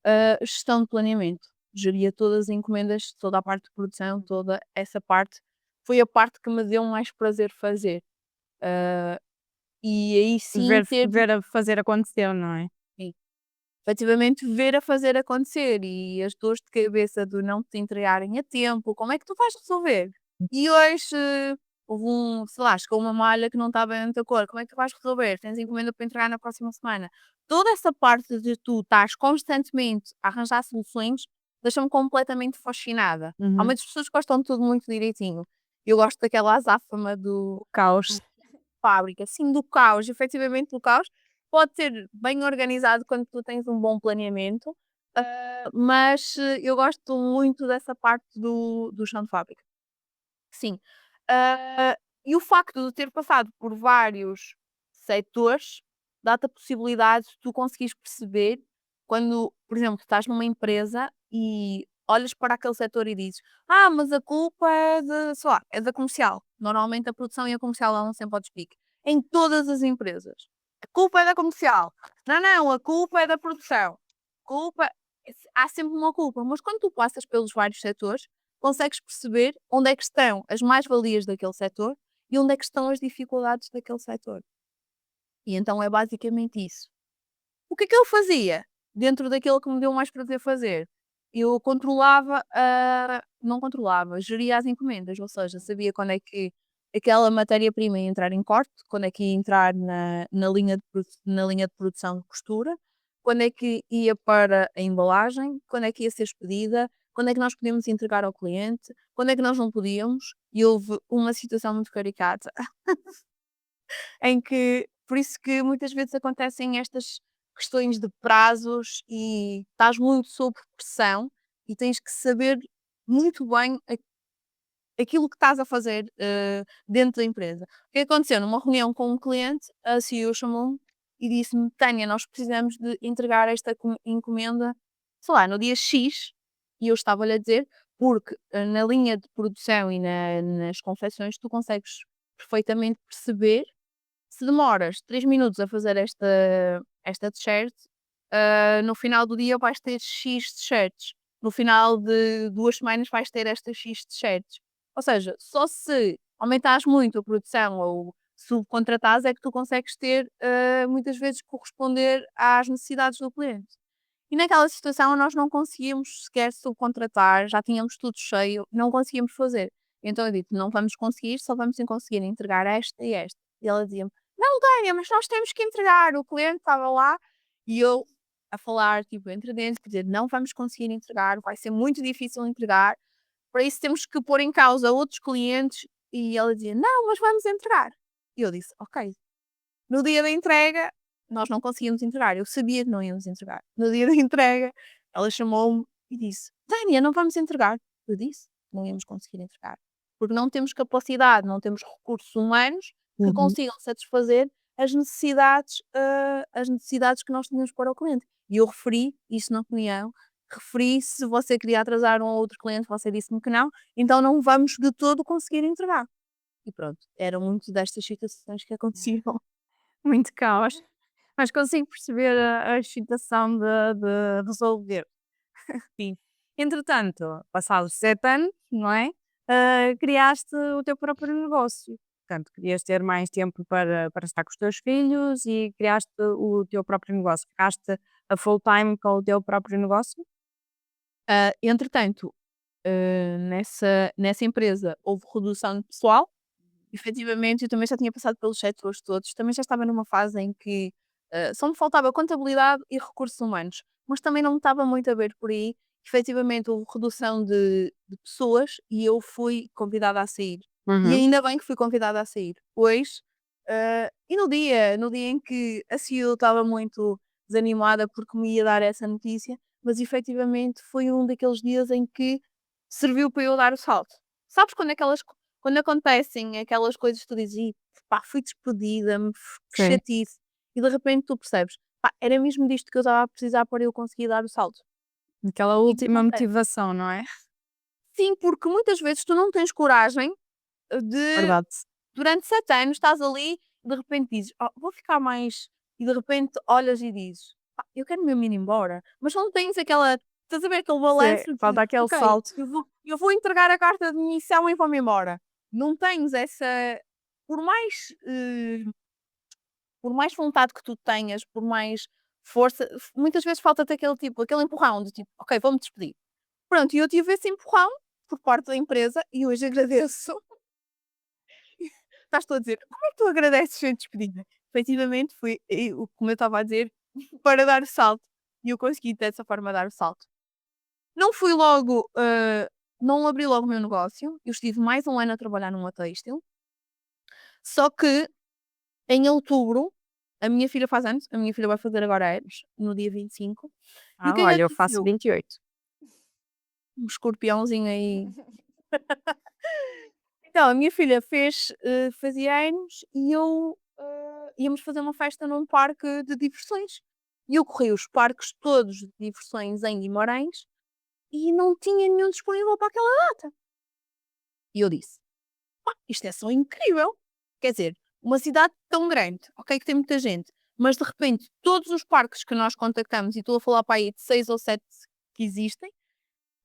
a gestão de planeamento. Geria todas as encomendas, toda a parte de produção, toda essa parte, foi a parte que me deu mais prazer fazer. Hã, e aí sim ter Ver a fazer acontecer, não é? sim. Efetivamente ver a fazer acontecer e as dores de cabeça de não te entregarem a tempo, como é que tu vais resolver? E hoje houve sei lá, chegou uma malha que não está bem na tua cor, como é que tu vais resolver? Tens encomenda para entregar na próxima semana. Toda essa parte de tu estás constantemente a arranjar soluções deixa-me completamente fascinada. Há Uhum. muitas pessoas que gostam de tudo muito direitinho. Eu gosto daquela azáfama O caos. do fábrica, sim, do caos, efetivamente do caos. Pode ser bem organizado quando tu tens um bom planeamento, mas eu gosto muito dessa parte do chão de fábrica. Sim. Ah, e o facto de ter passado por vários setores dá-te a possibilidade de tu conseguires perceber quando, por exemplo, estás numa empresa e olhas para aquele setor e dizes: "Ah, mas a culpa é de, sei lá, é da comercial". Normalmente a produção e a comercial andam sempre ao despique. Em todas as empresas. A culpa é da comercial. Não, não, a culpa é da produção. Culpa há sempre uma culpa, mas quando tu passas pelos vários setores, consegues perceber onde é que estão as mais-valias daquele setor e onde é que estão as dificuldades daquele setor. E então é basicamente isso. O que é que eu fazia dentro daquilo que me deu mais prazer fazer? Eu controlava, não controlava, geria as encomendas, ou seja, sabia quando é que aquela matéria-prima ia entrar em corte, quando é que ia entrar na linha de produção de costura, quando é que ia para a embalagem, quando é que ia ser expedida, quando é que nós podíamos entregar ao cliente, quando é que nós não podíamos. E houve uma situação muito caricata em que por isso que muitas vezes acontecem estas questões de prazos e estás muito sob pressão e tens que saber muito bem aquilo que estás a fazer dentro da empresa. O que aconteceu? Numa reunião com um cliente, a CEO chamou-me e disse-me: Tânia, nós precisamos de entregar esta encomenda, sei lá, no dia X. E eu estava-lhe a dizer, porque na linha de produção e nas confecções tu consegues perfeitamente perceber se demoras 3 minutos a fazer esta t-shirt, no final do dia vais ter X t-shirts. No final de 2 semanas vais ter estas X t-shirts. Ou seja, só se aumentares muito a produção ou subcontratares é que tu consegues ter, muitas vezes corresponder às necessidades do cliente. E naquela situação nós não conseguíamos sequer subcontratar, já tínhamos tudo cheio, não conseguíamos fazer. Então eu disse: "Não vamos conseguir, só vamos conseguir entregar esta e esta". E ela dizia-me: "Não, Tânia, mas nós temos que entregar". O cliente estava lá e eu a falar, tipo, entre dentes, quer dizer: "Não vamos conseguir entregar, vai ser muito difícil entregar, para isso temos que pôr em causa outros clientes". E ela dizia: "Não, mas vamos entregar". E eu disse: "Ok". No dia da entrega, nós não conseguimos entregar, eu sabia que não íamos entregar. No dia da entrega, ela chamou-me e disse: "Tânia, não vamos entregar". Eu disse: "Não íamos conseguir entregar, porque não temos capacidade, não temos recursos humanos que Uhum. consigam satisfazer as necessidades que nós tínhamos para o cliente". E eu referi isso na reunião, referi: "Se você queria atrasar um ou outro cliente, você disse-me que não, então não vamos de todo conseguir entregar". E pronto, eram muito destas situações que aconteciam. Muito caos, mas consigo perceber a excitação de resolver. Sim. Entretanto, passados 7 anos, não é? Criaste o teu próprio negócio. Portanto, querias ter mais tempo para estar com os teus filhos e criaste o teu próprio negócio. Ficaste a full time com o teu próprio negócio? Entretanto, nessa empresa houve redução de pessoal, efetivamente eu também já tinha passado pelos setores todos, também já estava numa fase em que, só me faltava contabilidade e recursos humanos, mas também não me estava muito a ver por aí. Efetivamente houve redução de pessoas e eu fui convidada a sair. E Uhum. ainda bem que fui convidada a sair, pois, e no dia em que a CEO estava muito desanimada porque me ia dar essa notícia, mas efetivamente foi um daqueles dias em que serviu para eu dar o salto. Sabes quando acontecem aquelas coisas que tu dizes: "Ih, pá, fui despedida, que Sim. chatice", e de repente tu percebes: "Pá, era mesmo disto que eu estava a precisar para eu conseguir dar o salto". Aquela E o que última acontece? motivação, não é? Sim, porque muitas vezes tu não tens coragem de Verdade. durante 7 anos estás ali e de repente dizes: "Oh, vou ficar mais", e de repente olhas e dizes: "Pá, eu quero mesmo ir embora", mas não tens aquela, estás a ver aquele Sim, balanço de: falta aquele "Ok, salto. eu vou entregar a carta de demissão e vou-me embora". Não tens essa, por mais, por mais vontade que tu tenhas, por mais força, muitas vezes falta-te aquele tipo, aquele empurrão de tipo: "Ok, vou-me despedir". Pronto, e eu tive esse empurrão por parte da empresa e hoje agradeço. Estás tu a dizer: "Como é que tu agradeces ser despedida?". Efetivamente foi, como eu estava a dizer, para dar o salto, e eu consegui dessa forma dar o salto. Não fui logo, não abri logo o meu negócio, eu estive mais um ano a trabalhar numa têxtil, só que em outubro, a minha filha faz anos, a minha filha vai fazer agora anos, no dia 25, e o que é que Olha, eu faço aconteceu? 28. Um escorpiãozinho aí. Então, a minha filha fazia anos e íamos fazer uma festa num parque de diversões. E eu corri os parques todos de diversões em Guimarães e não tinha nenhum disponível para aquela data. E eu disse: "Pá, isto é só incrível". Quer dizer, uma cidade tão grande, ok, que tem muita gente, mas de repente todos os parques que nós contactamos, e estou a falar para aí de 6 ou 7 que existem,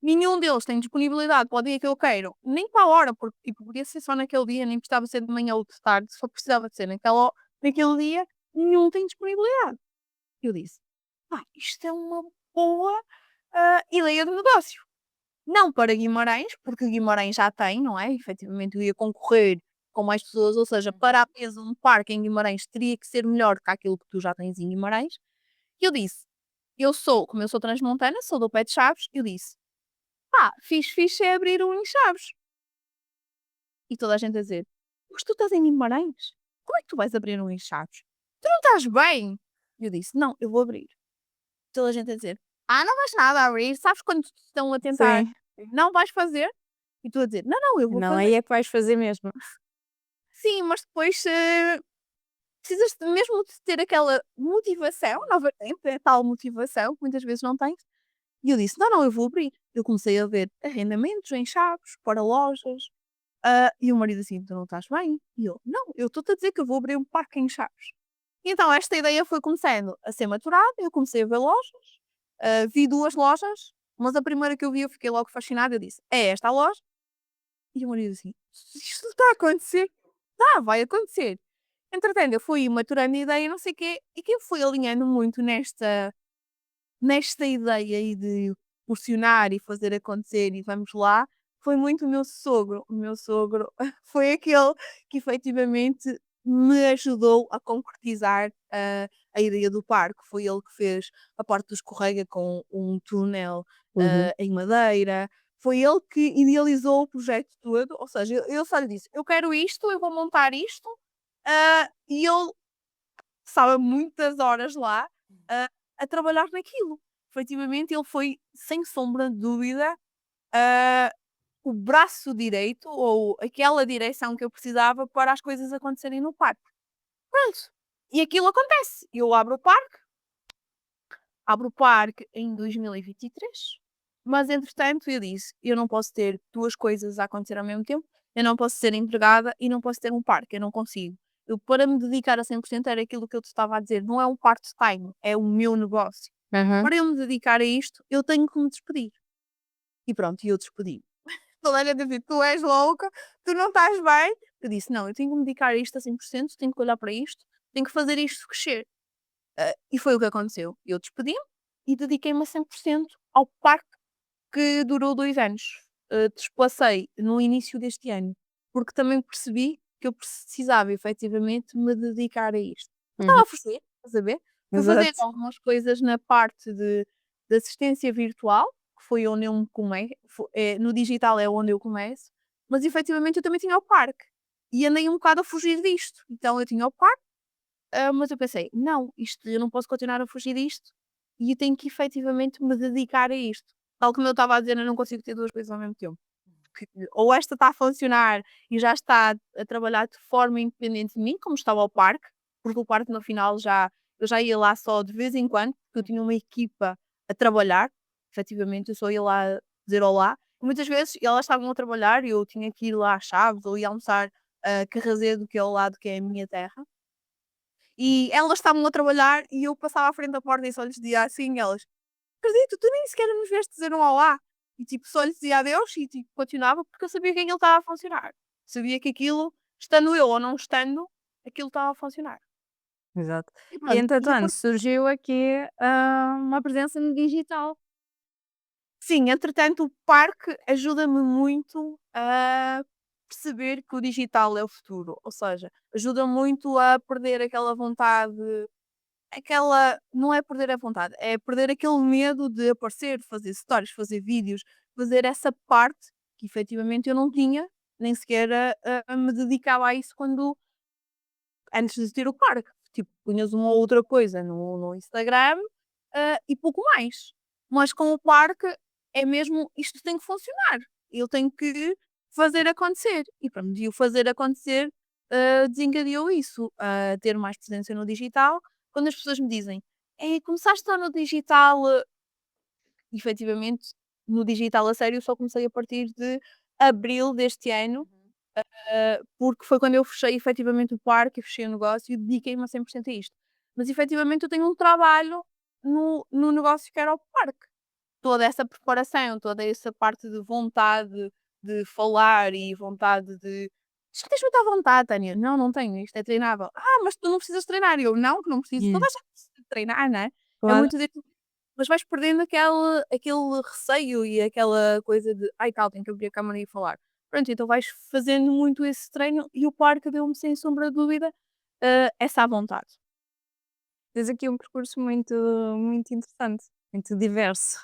nenhum deles tem disponibilidade para o dia que eu quero, nem para a hora, porque tipo, podia ser só naquele dia, nem precisava ser de manhã ou de tarde, só precisava de ser naquele dia, nenhum tem disponibilidade. Eu disse: "Pá, isto é uma boa, ideia de negócio". Não para Guimarães, porque Guimarães já tem, não é? Efetivamente eu ia concorrer com mais pessoas, ou seja, para a mesa um parque em Guimarães teria que ser melhor que aquilo que tu já tens em Guimarães. E eu disse: como eu sou transmontana, sou do pé de Chaves, eu disse: "Pá, fixe é abrir um em Chaves". E toda a gente a dizer: "Mas tu estás em Guimarães? Como é que tu vais abrir um em Chaves? Tu não estás bem?". E eu disse: "Não, eu vou abrir". Toda a gente a dizer: "Ah, não vais nada a abrir, sabes quando te estão a tentar, Sim. não vais fazer?". E tu a dizer: "Não, não, eu vou Não, fazer". aí é que vais fazer mesmo. Sim, mas depois, precisas mesmo de ter aquela motivação, novamente, é tal motivação que muitas vezes não tens. E eu disse: "Não, não, eu vou abrir". Eu comecei a ver arrendamentos em Chaves, para lojas, e o marido assim: "Tu não estás bem?" E eu: "Não, eu estou-te a dizer que eu vou abrir um parque em Chaves". E então esta ideia foi começando a ser maturada, eu comecei a ver lojas, vi 2 lojas, mas a primeira que eu vi eu fiquei logo fascinada, eu disse: "É esta a loja?" E o marido assim: "Isto está a acontecer?" "Tá, vai acontecer". Entretanto, eu fui maturando a ideia, não sei o quê, e quem foi alinhando muito nesta ideia aí de pressionar e fazer acontecer e vamos lá, foi muito o meu sogro. O meu sogro foi aquele que efetivamente me ajudou a concretizar a ideia do parque. Foi ele que fez a parte do escorrega com um túnel Uhum. em madeira. Foi ele que idealizou o projeto todo. Ou seja, eu só lhe disse: Eu quero isto, eu vou montar isto. E ele passava muitas horas lá, a a trabalhar naquilo. Efetivamente, ele foi, sem sombra de dúvida, ah, o braço direito ou aquela direção que eu precisava para as coisas acontecerem no parque. Pronto, e aquilo acontece. Eu abro o parque em 2023, mas entretanto eu disse: "Eu não posso ter 2 coisas a acontecer ao mesmo tempo, eu não posso ser empregada e não posso ter um parque, eu não consigo". Eu, para me dedicar a 100% era aquilo que eu te estava a dizer, não é um part-time, é o meu negócio. Aham. Para eu me dedicar a isto, eu tenho que me despedir. E pronto, e eu despedi-me. Toda a gente a dizer: "Tu és louca, tu não estás bem". Eu disse: "Não, eu tenho que me dedicar a isto a 100%, tenho que olhar para isto, tenho que fazer isto crescer". E foi o que aconteceu. Eu despedi-me e dediquei-me a 100% ao parque, que durou 2 anos. Despacei no início deste ano, porque também percebi que eu precisava efetivamente me dedicar a isto. Eu estava Uhum. a fugir, estás a ver? Fui fazer Exato. algumas coisas na parte de assistência virtual, que foi onde eu me no digital é onde eu começo, mas efetivamente eu também tinha o parque. E andei um bocado a fugir disto. Então eu tinha o parque, mas eu pensei: "Não, isto eu não posso continuar a fugir disto e eu tenho que efetivamente me dedicar a isto". Tal como eu estava a dizer, eu não consigo ter 2 coisas ao mesmo tempo. Porque ou esta está a funcionar e já está a trabalhar de forma independente de mim, como estava ao parque, porque o parque no final eu já ia lá só de vez em quando, porque eu tinha uma equipa a trabalhar, efetivamente eu só ia lá dizer olá. E muitas vezes elas estavam a trabalhar e eu tinha que ir lá às Chaves ou ir almoçar a Carrazedo, que é ao lado, que é a minha terra. E elas estavam a trabalhar e eu passava à frente da porta e só lhes dizia assim, elas: "Acredito, tu nem sequer nos vieste dizer um olá". E tipo, só lhes dizia adeus e tipo, continuava porque eu sabia que aquilo estava a funcionar. Sabia que aquilo, estando eu ou não estando, aquilo estava a funcionar. Exato. E E pronto, e a entretanto surgiu aqui, uma presença no digital. sim, entretanto, o parque ajuda-me muito a perceber que o digital é o futuro. Ou seja, ajuda muito a perder aquela vontade. Aquela não é perder a vontade, é perder aquele medo de aparecer, fazer stories, fazer vídeos, fazer essa parte que efetivamente eu não tinha, nem sequer me dedicava a isso quando antes de ter o parque. Tipo, punhas uma ou outra coisa no Instagram, e pouco mais. Mas com o parque é mesmo isto tem que funcionar. Eu tenho que fazer acontecer. E pronto, e o fazer acontecer desencadeou isso, a ter mais presença no digital. Quando as pessoas me dizem, começaste a estar no digital, efetivamente, no digital a sério, só comecei a partir de abril deste ano, porque foi quando eu fechei efetivamente o parque e fechei o negócio e dediquei-me a 100% a isto. Mas efetivamente eu tenho um trabalho no negócio que era o parque. Toda essa preparação, toda essa parte de vontade de falar e vontade de. Diz que tens muita vontade, Tânia. Não, não tenho, isto é treinável. Ah, mas tu não precisas treinar. E eu, não, que não preciso. Toda Hum. a gente precisa de treinar, não é? É Claro. muito disso. Mas vais perdendo aquele receio e aquela coisa de, ai tal, tenho que abrir a câmara e falar. Pronto, então vais fazendo muito esse treino e o parque deu-me, sem sombra de dúvida, essa vontade. Tens aqui um percurso muito interessante, muito diverso.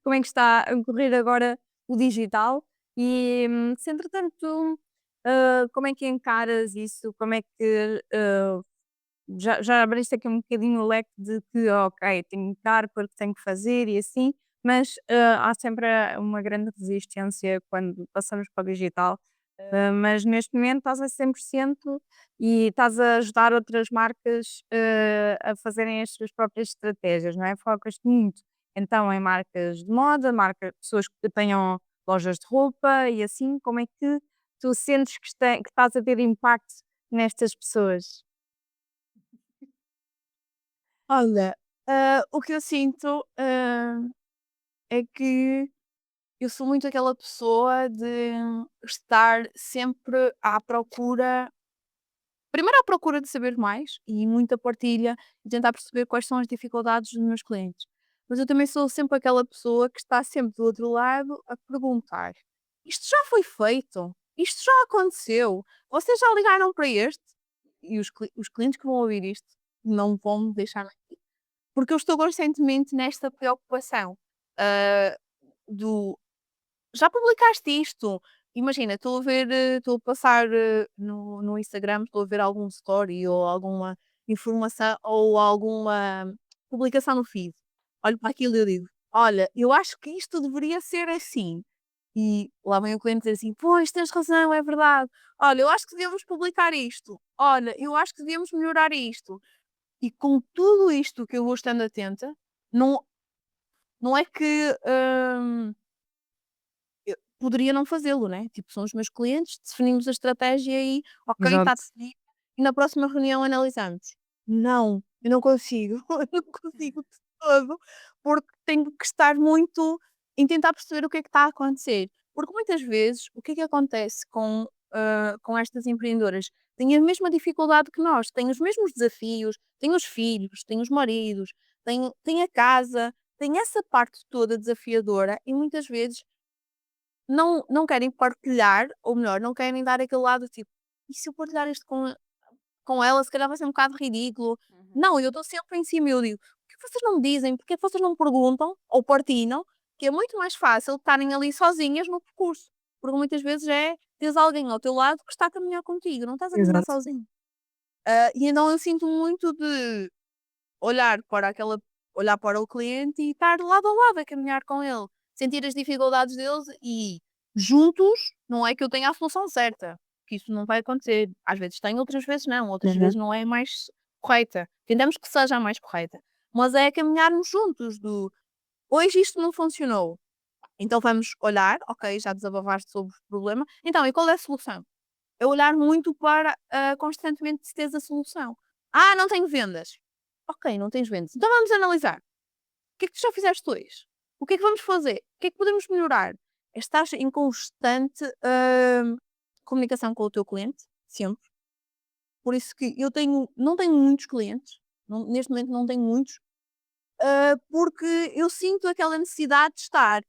Como é que está a correr agora o digital e, se entretanto, como é que encaras isso? Como é que, já abriste aqui um bocadinho o leque de que: "Ok, tenho que dar porque tenho que fazer", e assim, Mas, há sempre uma grande resistência quando passamos para o digital, mas neste momento estás a 100% e estás a ajudar outras marcas, a fazerem as suas próprias estratégias, não é? Focas-te muito então em marcas de moda, pessoas que tenham lojas de roupa e assim, como é que tu sentes que estás a ter impacto nestas pessoas? Olha, o que eu sinto, é que eu sou muito aquela pessoa de estar sempre à procura, primeiro à procura de saber mais e muita partilha e tentar perceber quais são as dificuldades dos meus clientes. Mas eu também sou sempre aquela pessoa que está sempre do outro lado a perguntar: isto já foi feito? Isto já aconteceu? Vocês já ligaram para este? E os clientes que vão ouvir isto não vão me deixar mentir. Porque eu estou constantemente nesta preocupação, ah, do já publicaste isto? Imagina, estou a ver, estou a passar no Instagram, estou a ver algum story ou alguma informação ou alguma publicação no feed. Olho para aquilo e eu digo: olha, eu acho que isto deveria ser assim. E lá vem o cliente dizer assim: pois, tens razão, é verdade. Olha, eu acho que devíamos publicar isto. Olha, eu acho que devíamos melhorar isto. E com tudo isto que eu vou estando atenta, não, não é que. Eu poderia não fazê-lo, né, tipo, são os meus clientes, definimos a estratégia e ok, está Exato. definido e na próxima reunião analisamos. Não, eu não consigo, eu não consigo de todo, porque tenho que estar muito em tentar perceber o que é que está a acontecer. Porque muitas vezes, o que é que acontece com estas empreendedoras? Têm a mesma dificuldade que nós, têm os mesmos desafios, têm os filhos, têm os maridos, têm a casa, têm essa parte toda desafiadora e muitas vezes não querem partilhar, ou melhor, não querem dar aquele lado tipo: "E se eu partilhar isto com ela, se calhar vai ser um bocado ridículo". Uhum. Não, eu estou sempre em cima, eu digo: "Porque vocês não me dizem? Porque é que vocês não me perguntam ou partilham?" Que é muito mais fácil estarem ali sozinhas no percurso, porque muitas vezes é teres alguém ao teu lado que está a caminhar contigo, não estás a caminhar Exato. sozinho. E então eu sinto muito de olhar para aquela olhar para o cliente e estar lado a lado a caminhar com ele, sentir as dificuldades deles e juntos, não é que eu tenha a solução certa, que isso não vai acontecer. Às vezes tenho, outras vezes não, outras Uhum. vezes não é a mais correta. Tentamos que seja a mais correta, mas é caminharmos juntos do hoje isto não funcionou, então vamos olhar, ok, já desabafaste sobre o problema, então e qual é a solução? É olhar muito para constantemente se tens a solução. Ah, não tenho vendas. Ok, não tens vendas. Então vamos analisar. O que é que tu já fizeste hoje? O que é que vamos fazer? O que é que podemos melhorar? Estás em constante comunicação com o teu cliente, sempre. Por isso que eu não tenho muitos clientes, neste momento não tenho muitos, porque eu sinto aquela necessidade de estar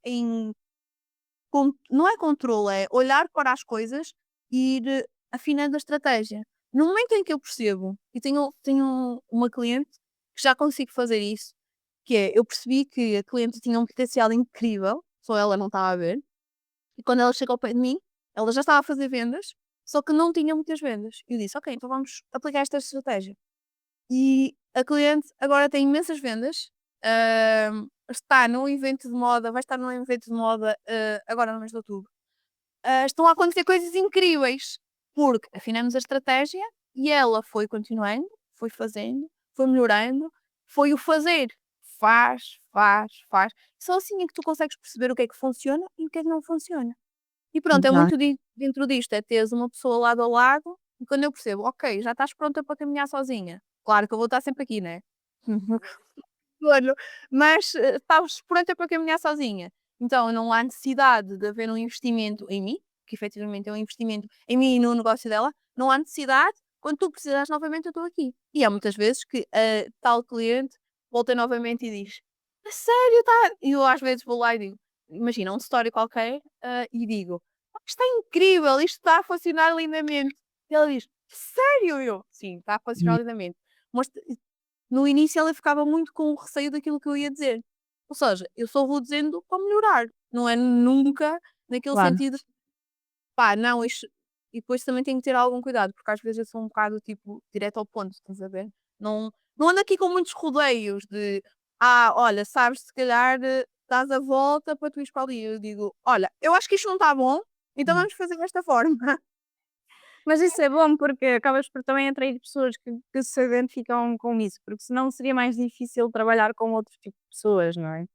não é controle, é olhar para as coisas e ir afinando a estratégia. No momento em que eu percebo, e tenho uma cliente que já consigo fazer isso, que é, eu percebi que a cliente tinha um potencial incrível, só ela não estava a ver, e quando ela chegou ao pé de mim, ela já estava a fazer vendas, só que não tinha muitas vendas. Eu disse, ok, então vamos aplicar esta estratégia. E a cliente agora tem imensas vendas, está num evento de moda, vai estar num evento de moda agora no mês de outubro. Estão a acontecer coisas incríveis, porque afinamos a estratégia e ela foi continuando, foi fazendo, foi melhorando, foi o fazer. Faz, faz, faz. Só assim é que tu consegues perceber o que é que funciona e o que é que não funciona. E pronto, é muito Exato. dentro disto, é teres uma pessoa lado a lado e quando eu percebo, ok, já estás pronta para caminhar sozinha. Claro que eu vou estar sempre aqui, né? Olho, mas estás pronta para caminhar sozinha. Então não há necessidade de haver um investimento em mim, que efetivamente é um investimento em mim e no negócio dela, não há necessidade, quando tu precisares novamente eu estou aqui. E há muitas vezes que a tal cliente volta novamente e diz: "A sério, tá?" E eu às vezes vou lá e digo, imagina um story qualquer, e digo: "Ah, está incrível, isto está a funcionar lindamente." E ela diz: "Sério?" Eu: "Sim, está a Uhum. funcionar lindamente." Mas no início ela ficava muito com o receio daquilo que eu ia dizer. Ou seja, eu só vou dizendo para melhorar, não é nunca naquele Claro. sentido, pá, não, isto. E depois também tenho que ter algum cuidado, porque às vezes eu sou um bocado tipo direto ao ponto, estás a ver? Não ando aqui com muitos rodeios de olha, sabes, se calhar. dás a volta para tu ires para ali. Eu digo: "Olha, eu acho que isto não está bom, então Hum. vamos fazer desta forma". Mas isso é bom porque acabas por também atrair pessoas que se identificam com isso, porque senão seria mais difícil trabalhar com outro tipo de pessoas, não é?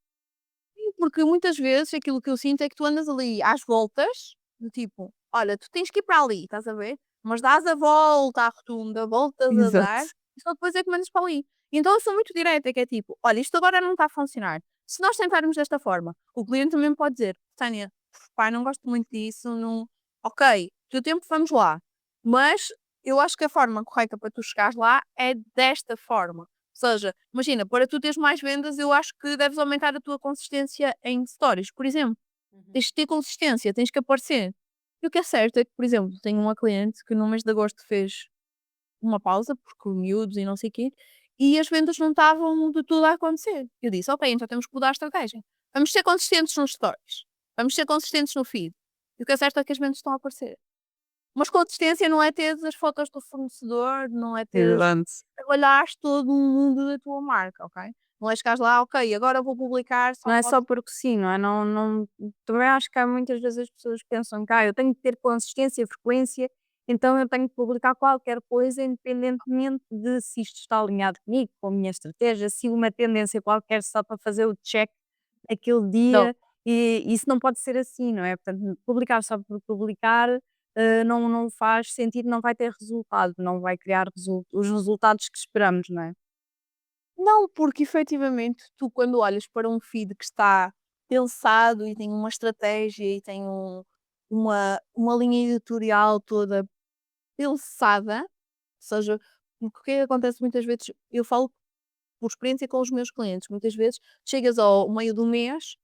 Porque muitas vezes aquilo que eu sinto é que tu andas ali às voltas, do tipo: "Olha, tu tens que ir para ali", estás a ver? Mas dás a volta à rotunda, voltas a dar, Exato. e só depois é que mandas para ali. Então eu sou muito direta, que é tipo: "Olha, isto agora não está a funcionar. Se nós tentarmos desta forma", o cliente também pode dizer: "Tânia, pá, não gosto muito disso, não, ok, teu tempo, vamos lá, mas eu acho que a forma correta para tu chegares lá é desta forma". Ou seja, imagina, para tu teres mais vendas, eu acho que deves aumentar a tua consistência em stories, por exemplo. Uhum. Tens de ter consistência, tens que aparecer. E o que é certo é que, por exemplo, tenho uma cliente que no mês de agosto fez uma pausa, porque miúdos e não sei o quê, e as vendas não estavam de tudo a acontecer. Eu disse: "Ok, então temos que mudar a estratégia. Vamos ser consistentes nos stories, vamos ser consistentes no feed". E o que é certo é que as vendas estão a aparecer. Mas consistência não é teres as fotos do fornecedor, não é teres Exato. trabalhares todo o mundo da tua marca, ok? Não é chegares lá: "Ok, agora vou publicar só Não é só fotos". porque sim, não é? Não também acho que há muitas vezes as pessoas pensam que: eu tenho que ter consistência, frequência, então eu tenho que publicar qualquer coisa independentemente de se isto está alinhado comigo, com a minha estratégia, se uma tendência qualquer só para fazer o check aquele Não. dia, e isso não pode ser assim, não é? Portanto, publicar só por publicar, não faz sentido, não vai ter resultado, não vai criar os resultados que esperamos, não é? Não, porque efetivamente tu, quando olhas para um feed que está pensado e tem uma estratégia e tem uma linha editorial toda pensada, ou seja, porque o que é que acontece muitas vezes, eu falo por experiência com os meus clientes, muitas vezes chegas ao meio do mês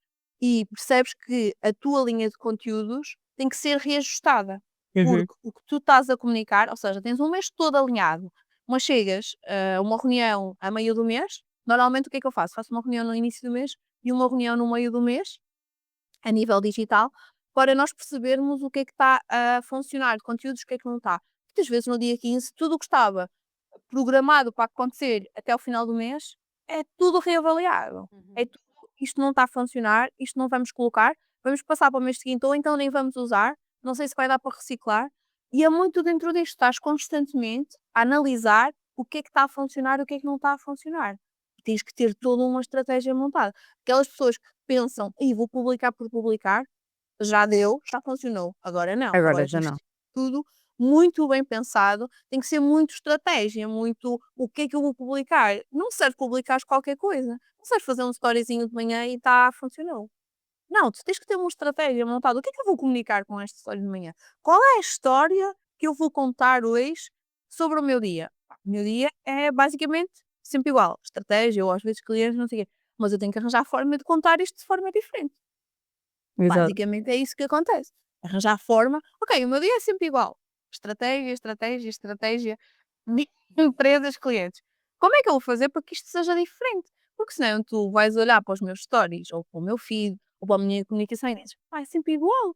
e percebes que a tua linha de conteúdos tem que ser reajustada, Uhum. porque o que tu estás a comunicar, ou seja, tens um mês todo alinhado, mas chegas a uma reunião a meio do mês, normalmente o que é que eu faço? Faço uma reunião no início do mês e uma reunião no meio do mês, a nível digital, para nós percebermos o que é que está a funcionar, de conteúdos, o que é que não está. Muitas vezes no dia 15, tudo o que estava programado para acontecer até o final do mês, é tudo reavaliado. É Uhum. tudo, isto não está a funcionar, isto não vamos colocar, vamos passar para o mês seguinte ou então nem vamos usar, não sei se vai dar para reciclar. E é muito dentro disto, estás constantemente a analisar o que é que está a funcionar e o que é que não está a funcionar. Tens que ter toda uma estratégia montada. Aquelas pessoas que pensam: "Ih, vou publicar por publicar", já deu, já funcionou. Agora não, Agora agora já tens não. que ter tudo muito bem pensado, tem que ser muito estratégia, muito o que é que eu vou publicar. Não serve publicares qualquer coisa, não serve fazer um storyzinho de manhã e está, funcionou. Não, tu tens que ter uma estratégia montada. O que é que eu vou comunicar com esta história de manhã? Qual é a história que eu vou contar hoje sobre o meu dia? Pá, o meu dia é basicamente sempre igual. Estratégia, ou às vezes clientes, não sei o quê. Mas eu tenho que arranjar forma de contar isto de forma diferente. Exato. Basicamente é isso que acontece. Arranjar forma. Ok, o meu dia é sempre igual. Estratégia, estratégia, estratégia. Empresas, clientes. Como é que eu vou fazer para que isto seja diferente? Porque senão tu vais olhar para os meus stories, ou para o meu feed, ou para a minha comunicação e dizes: "Pá, é sempre igual.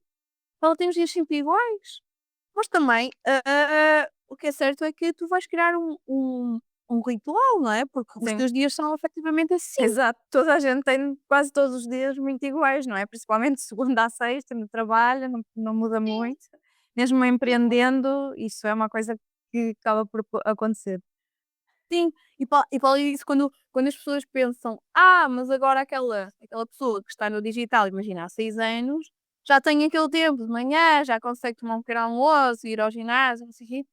Ela tem os dias sempre iguais". Mas também, o que é certo é que tu vais criar um ritual, não é? Porque os Sim. teus dias são efetivamente assim. Exato, toda a gente tem quase todos os dias muito iguais, não é? Principalmente de segunda a sexta no trabalho, não muda muito. Mesmo empreendendo, isso é uma coisa que acaba por acontecer. Sim, e para além disso, quando as pessoas pensam: "Ah, mas agora aquela pessoa que está no digital, imagina, há 6 anos, já tem aquele tempo de manhã, já consegue tomar um pequeno almoço, ir ao ginásio, não sei o quê".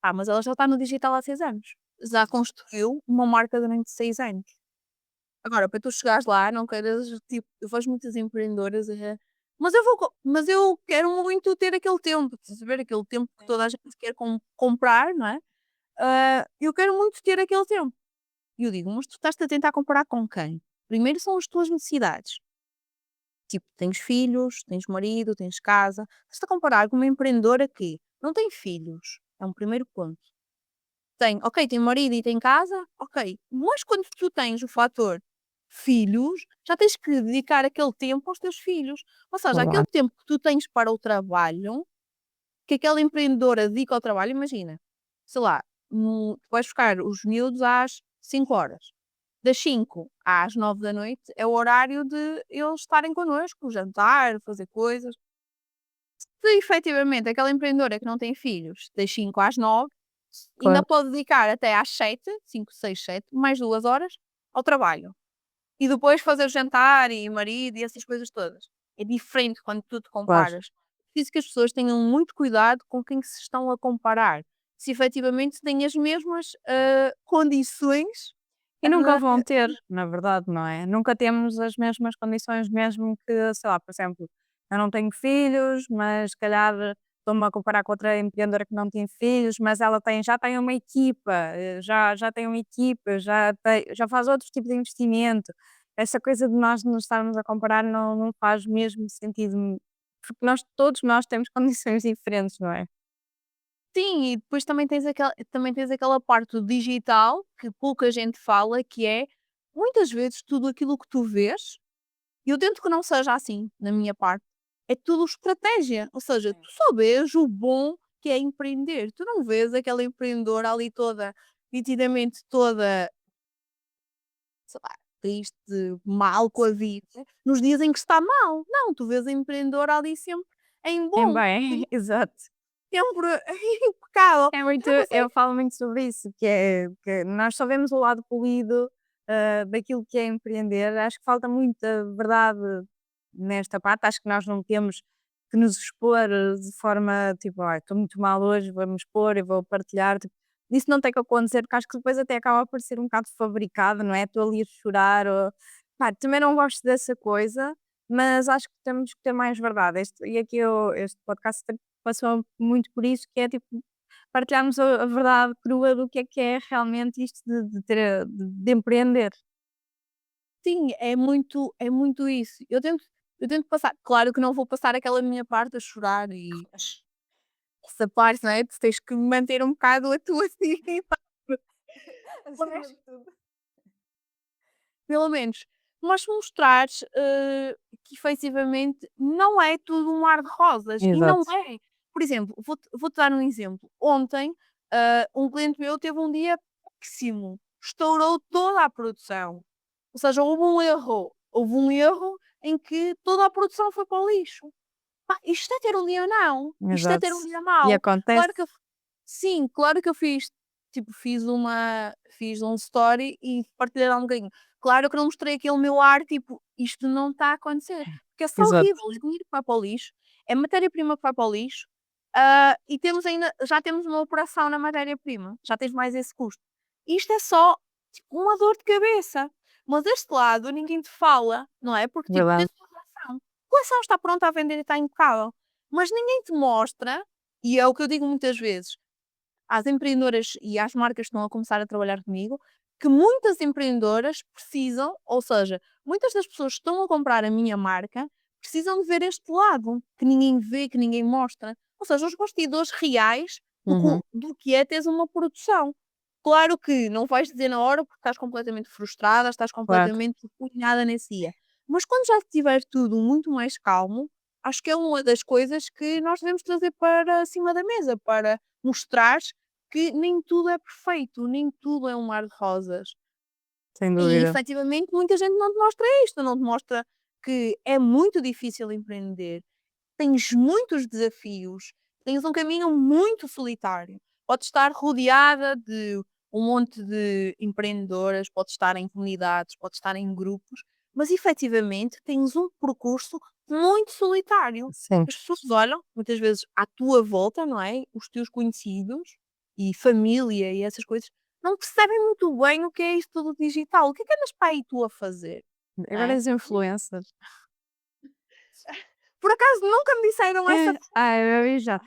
Ah, mas ela já está no digital há 6 anos. Já construiu uma marca durante 6 anos. Agora, para tu chegares lá, não queiras, tipo, eu vejo muitas empreendedoras mas eu quero muito ter aquele tempo, estás a ver? Aquele tempo que Sim. toda a gente quer comprar, não é? Eu quero muito ter aquele tempo. E eu digo: "Mas tu estás-te a tentar comparar com quem? Primeiro são as tuas necessidades. Tipo, tens filhos, tens marido, tens casa. Estás-te a comparar com uma empreendedora que não tem filhos, é um primeiro ponto. Ok, tem marido e tem casa, ok. Mas quando tu tens o fator filhos, já tens que dedicar aquele tempo aos teus filhos. Ou seja, aquele Claro. tempo que tu tens para o trabalho, que aquela empreendedora dedica ao trabalho, imagina, sei lá, tu vais buscar os miúdos às 5 horas. das 5 às 9 da noite é o horário de eles estarem connosco, jantar, fazer coisas. Se efetivamente aquela empreendedora que não tem filhos, das 5 às 9, ainda Claro. pode dedicar até às 7, 5, 6, 7, mais 2 horas ao trabalho. E depois fazer jantar e marido e essas coisas todas. É diferente quando tu te Claro. comparas. Preciso que as pessoas tenham muito cuidado com quem se estão a comparar. Se efetivamente têm as mesmas, condições, E nunca ah, vão ter, na verdade, não é? Nunca temos as mesmas condições, mesmo que, sei lá, por exemplo, eu não tenho filhos, mas se calhar estou-me a comparar com outra empreendedora que não tem filhos, mas ela já tem uma equipa, já tem uma equipa, já faz outro tipo de investimento. Essa coisa de nós nos estarmos a comparar não faz mesmo sentido, porque todos nós temos condições diferentes, não é? sim, e depois também tens aquela parte do digital que pouca gente fala, que é, muitas vezes tudo aquilo que tu vês, e eu tento que não seja assim, na minha parte, é tudo estratégia. Ou seja, tu só vês o bom que é empreender. Tu não vês aquela empreendedora ali toda, nitidamente toda, sei lá, triste, mal com a vida, nos dias em que está mal. Não, tu vês a empreendedora ali sempre em É bom, bem, exato. sempre impecável. É Tu muito não eu consegues. falo muito sobre isso, que nós só vemos o lado poluído, daquilo que é empreender. Acho que falta muita verdade nesta parte. Acho que nós não temos que nos expor de forma tipo: "Ai, estou muito mal hoje, vou-me expor e vou partilhar", tipo, isso não tem que acontecer, porque acho que depois até acaba por ser um bocado fabricado, não é? Estou ali a chorar ou pá, também não gosto dessa coisa, mas acho que temos que ter mais verdade. Este podcast passou muito por isso, que é tipo partilharmos a verdade crua do que é realmente isto de ter de empreender. Sim, é muito isso. Eu tento passar, claro que não vou passar aquela minha parte a chorar e essa parte, não é, tu tens que manter um bocado a tua dignidade, Acima mas de tudo. pelo menos, mas mostrares, que efetivamente não é tudo um mar de rosas, e não Exato. é. Por exemplo, vou-te dar um exemplo. Ontem, um cliente meu teve um dia péssimo, estourou toda a produção. Ou seja, houve um erro em que toda a produção foi para o lixo. Pá, isto é ter um dia não, isto é Exato. ter um dia E mau. acontece. Claro que eu sim, claro que eu fiz, tipo, fiz um story e partilhei lá um bocadinho. Claro que não mostrei aquele meu ar, tipo, isto não está a acontecer, porque é só Exato. horrível, é dinheiro que vai para o lixo, é matéria-prima que vai para o lixo, e já temos uma operação na matéria-prima, já tens mais esse custo. Isto é só, tipo, uma dor de cabeça, mas este lado ninguém te fala, não é, porque, tipo, tens Verdade. uma relação, a coleção está pronta a vender e está impecável, mas ninguém te mostra, e é o que eu digo muitas vezes às empreendedoras e às marcas que estão a começar a trabalhar comigo, que muitas empreendedoras precisam, ou seja, muitas das pessoas que estão a comprar a minha marca precisam de ver este lado, que ninguém vê, que ninguém mostra. Ou seja, os bastidores reais Uhum. do que é teres uma produção. Claro que não vais dizer na hora porque estás completamente frustrada, estás Claro. completamente punhada nesse dia. Mas quando já estiver tudo muito mais calmo, acho que é uma das coisas que nós devemos trazer para cima da mesa, para mostrar que nem tudo é perfeito, nem tudo é um mar de rosas. Sem E dúvida. efetivamente muita gente não te mostra isto, não te mostra que é muito difícil empreender, tens muitos desafios, tens um caminho muito solitário. Podes estar rodeada de um monte de empreendedoras, podes estar em comunidades, podes estar em grupos, mas efetivamente tens um percurso muito solitário. Sim. As pessoas olham muitas vezes à tua volta, não é? Os teus conhecidos e família e essas coisas não percebem muito bem o que é isto do digital. O que andas para aí tu a fazer? Não Agora é? as influencers. Por acaso nunca me disseram essa. Eu já.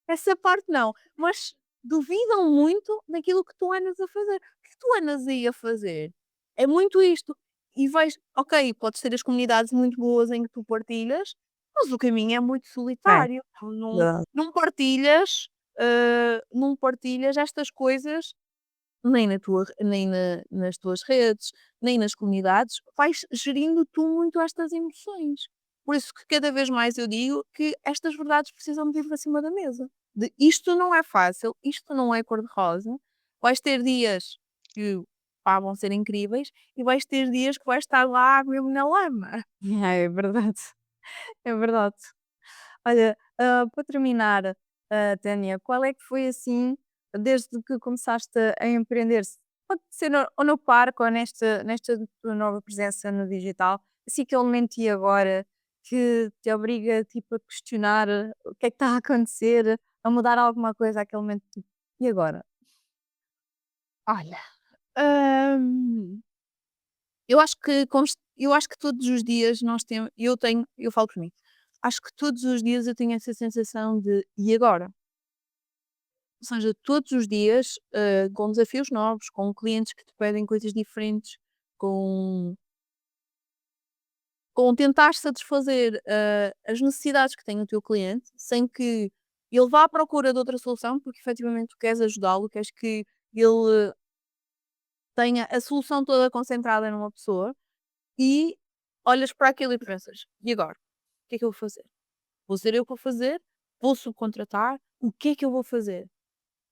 Essa parte não, mas duvidam muito daquilo que tu andas a fazer. O que tu andas aí a fazer? É muito isto. E vais, ok, podes ter as comunidades muito boas em que tu partilhas, mas o caminho é muito É, solitário. Não, verdade. não partilhas estas coisas nem, nas tuas redes, nem nas comunidades. Vais gerindo tu muito estas emoções. Por isso que cada vez mais eu digo que estas verdades precisam de vir para cima da mesa. Isto não é fácil, isto não é cor-de-rosa. Vais ter dias que pá, vão ser incríveis, e vais ter dias que vais estar lá mesmo na lama. É verdade, é verdade. Olha, para terminar, Tânia, qual é que foi assim, desde que começaste a empreender, pode ser ou no parque ou nesta tua nova presença no digital, assim aquele momento e agora que te obriga tipo, a questionar o que é que está a acontecer, a mudar alguma coisa àquele momento, tipo, e agora? Olha, hum, eu acho que todos os dias nós temos eu falo por mim, acho que todos os dias eu tenho essa sensação de: "E agora?". Ou seja, todos os dias, com desafios novos, com clientes que te pedem coisas diferentes, com tentar satisfazer, as necessidades que tem o teu cliente, sem que ele vá à procura de outra solução, porque efetivamente tu queres ajudá-lo, queres que ele tenha a solução toda concentrada numa pessoa, e olhas para aquilo e pensas: "E agora? O que é que eu vou fazer? Vou ser eu que vou fazer? Vou subcontratar? O que é que eu vou fazer?".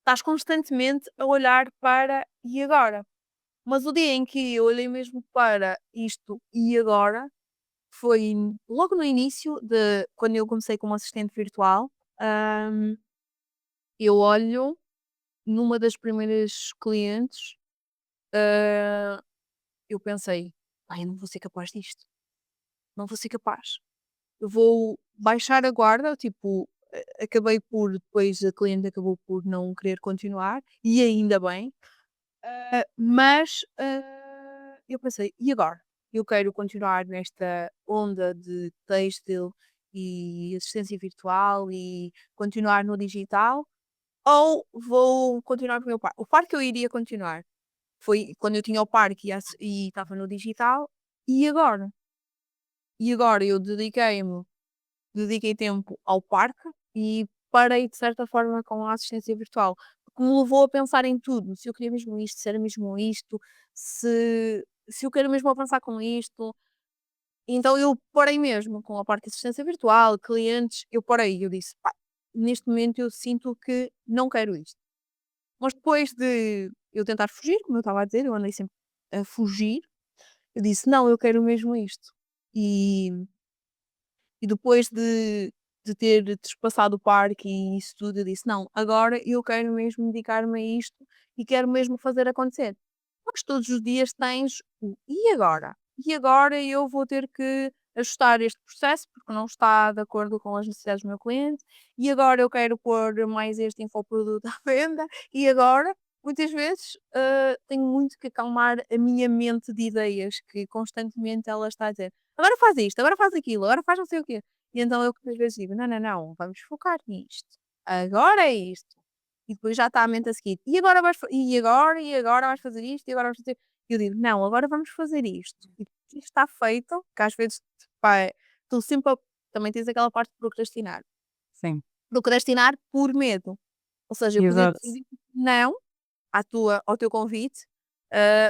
Estás constantemente a olhar para "e agora?". Mas o dia em que eu olhei mesmo para isto "e agora?", foi logo no início de quando eu comecei como assistente virtual. hum, eu olho numa das primeiras clientes, hã, eu pensei: "Ai, eu não vou ser capaz disto, não vou ser capaz". Eu vou baixar a guarda, tipo, acabei por depois a cliente acabou por não querer continuar, e ainda bem. Mas, eu pensei: "E agora? Eu quero continuar nesta onda de têxtil e assistência virtual e continuar no digital, ou vou continuar com o meu par". O par que eu iria continuar foi quando eu tinha o parque e estava no digital. E agora? E agora eu dediquei tempo ao parque e parei de certa forma com a assistência virtual, porque me levou a pensar em tudo, se eu queria mesmo isto, se era mesmo isto, se eu quero mesmo avançar com isto. Então eu parei mesmo com a parte de assistência virtual, clientes, eu parei, eu disse: "Pá, neste momento eu sinto que não quero isto". Mas depois de eu tentar fugir, como eu estava a dizer, eu andei sempre a fugir, eu disse: "Não, eu quero mesmo isto". E depois de ter trespassado o parque e isso tudo, eu disse: "Não, agora eu quero mesmo dedicar-me a isto e quero mesmo fazer acontecer". Mas todos os dias tens o "e agora? E agora eu vou ter que ajustar este processo, porque não está de acordo com as necessidades do meu cliente, e agora eu quero pôr mais este infoproduto à venda, e agora?". Muitas vezes, tenho muito que acalmar a minha mente de ideias que constantemente ela está a dizer: "Agora faz isto, agora faz aquilo, agora faz não sei o quê". E então eu muitas vezes digo: "Não, não, não, vamos focar nisto. Agora é isto". E depois já está a mente a seguir: "E agora e agora vais fazer isto, e agora vais fazer". Eu digo: "Não, agora vamos fazer isto". E isto está feito, que às vezes, pá, tu sempre também tens aquela parte de procrastinar. Sim, Procrastinar por medo. Ou seja, eu podia exato. dizer não ao teu convite,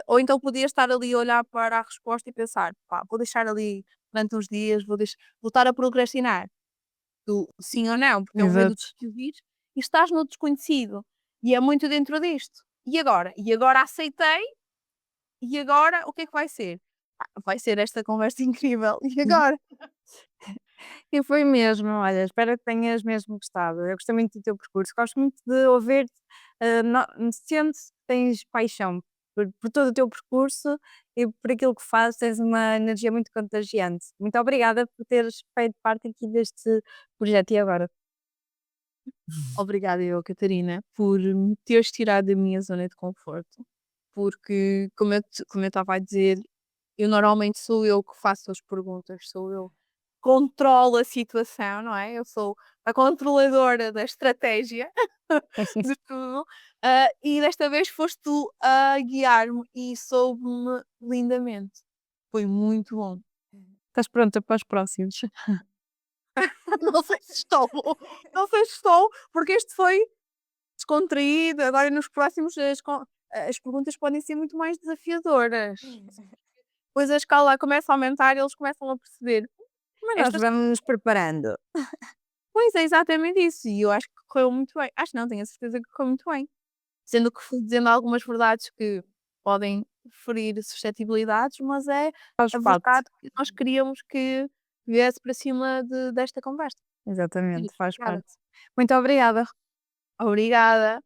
ou então podias estar ali a olhar para a resposta e pensar: "Pá, vou deixar ali durante uns dias, vou estar a procrastinar". Do sim ou não, porque é o medo de Exato. decidir e estás no desconhecido. E é muito dentro disto. E agora? E agora aceitei, e agora o que é que vai ser? Vai ser esta conversa incrível. E agora? E foi mesmo, olha, espero que tenhas mesmo gostado. Eu gostei muito do teu percurso, gosto muito de ouvir-te, sente que tens paixão por todo o teu percurso e por aquilo que fazes, tens uma energia muito contagiante. Muito obrigada por teres feito parte aqui deste projeto e agora. Obrigada eu, Catarina, por me teres tirado da minha zona de conforto, porque como eu estava a dizer, eu normalmente sou eu que faço as perguntas, sou eu que controlo a situação, não é? Eu sou a controladora da estratégia de tudo, e desta vez foste tu a guiar-me e soube-me lindamente. Foi muito bom. Estás pronta para os próximos? Não sei se estou, não sei se estou, porque este foi descontraído. Agora nos próximos as perguntas podem ser muito mais desafiadoras. Depois a escala começa a aumentar e eles começam a perceber: Mas nós estas vamos nos preparando. pois, é exatamente isso, e eu acho que correu muito bem. Acho não, tenho a certeza que correu muito bem. Sendo que fui dizendo algumas verdades que podem ferir suscetibilidades, mas é Faz a parte, verdade que nós queríamos que viesse para cima desta conversa. exatamente, faz Obrigada. parte. Muito obrigada. Obrigada.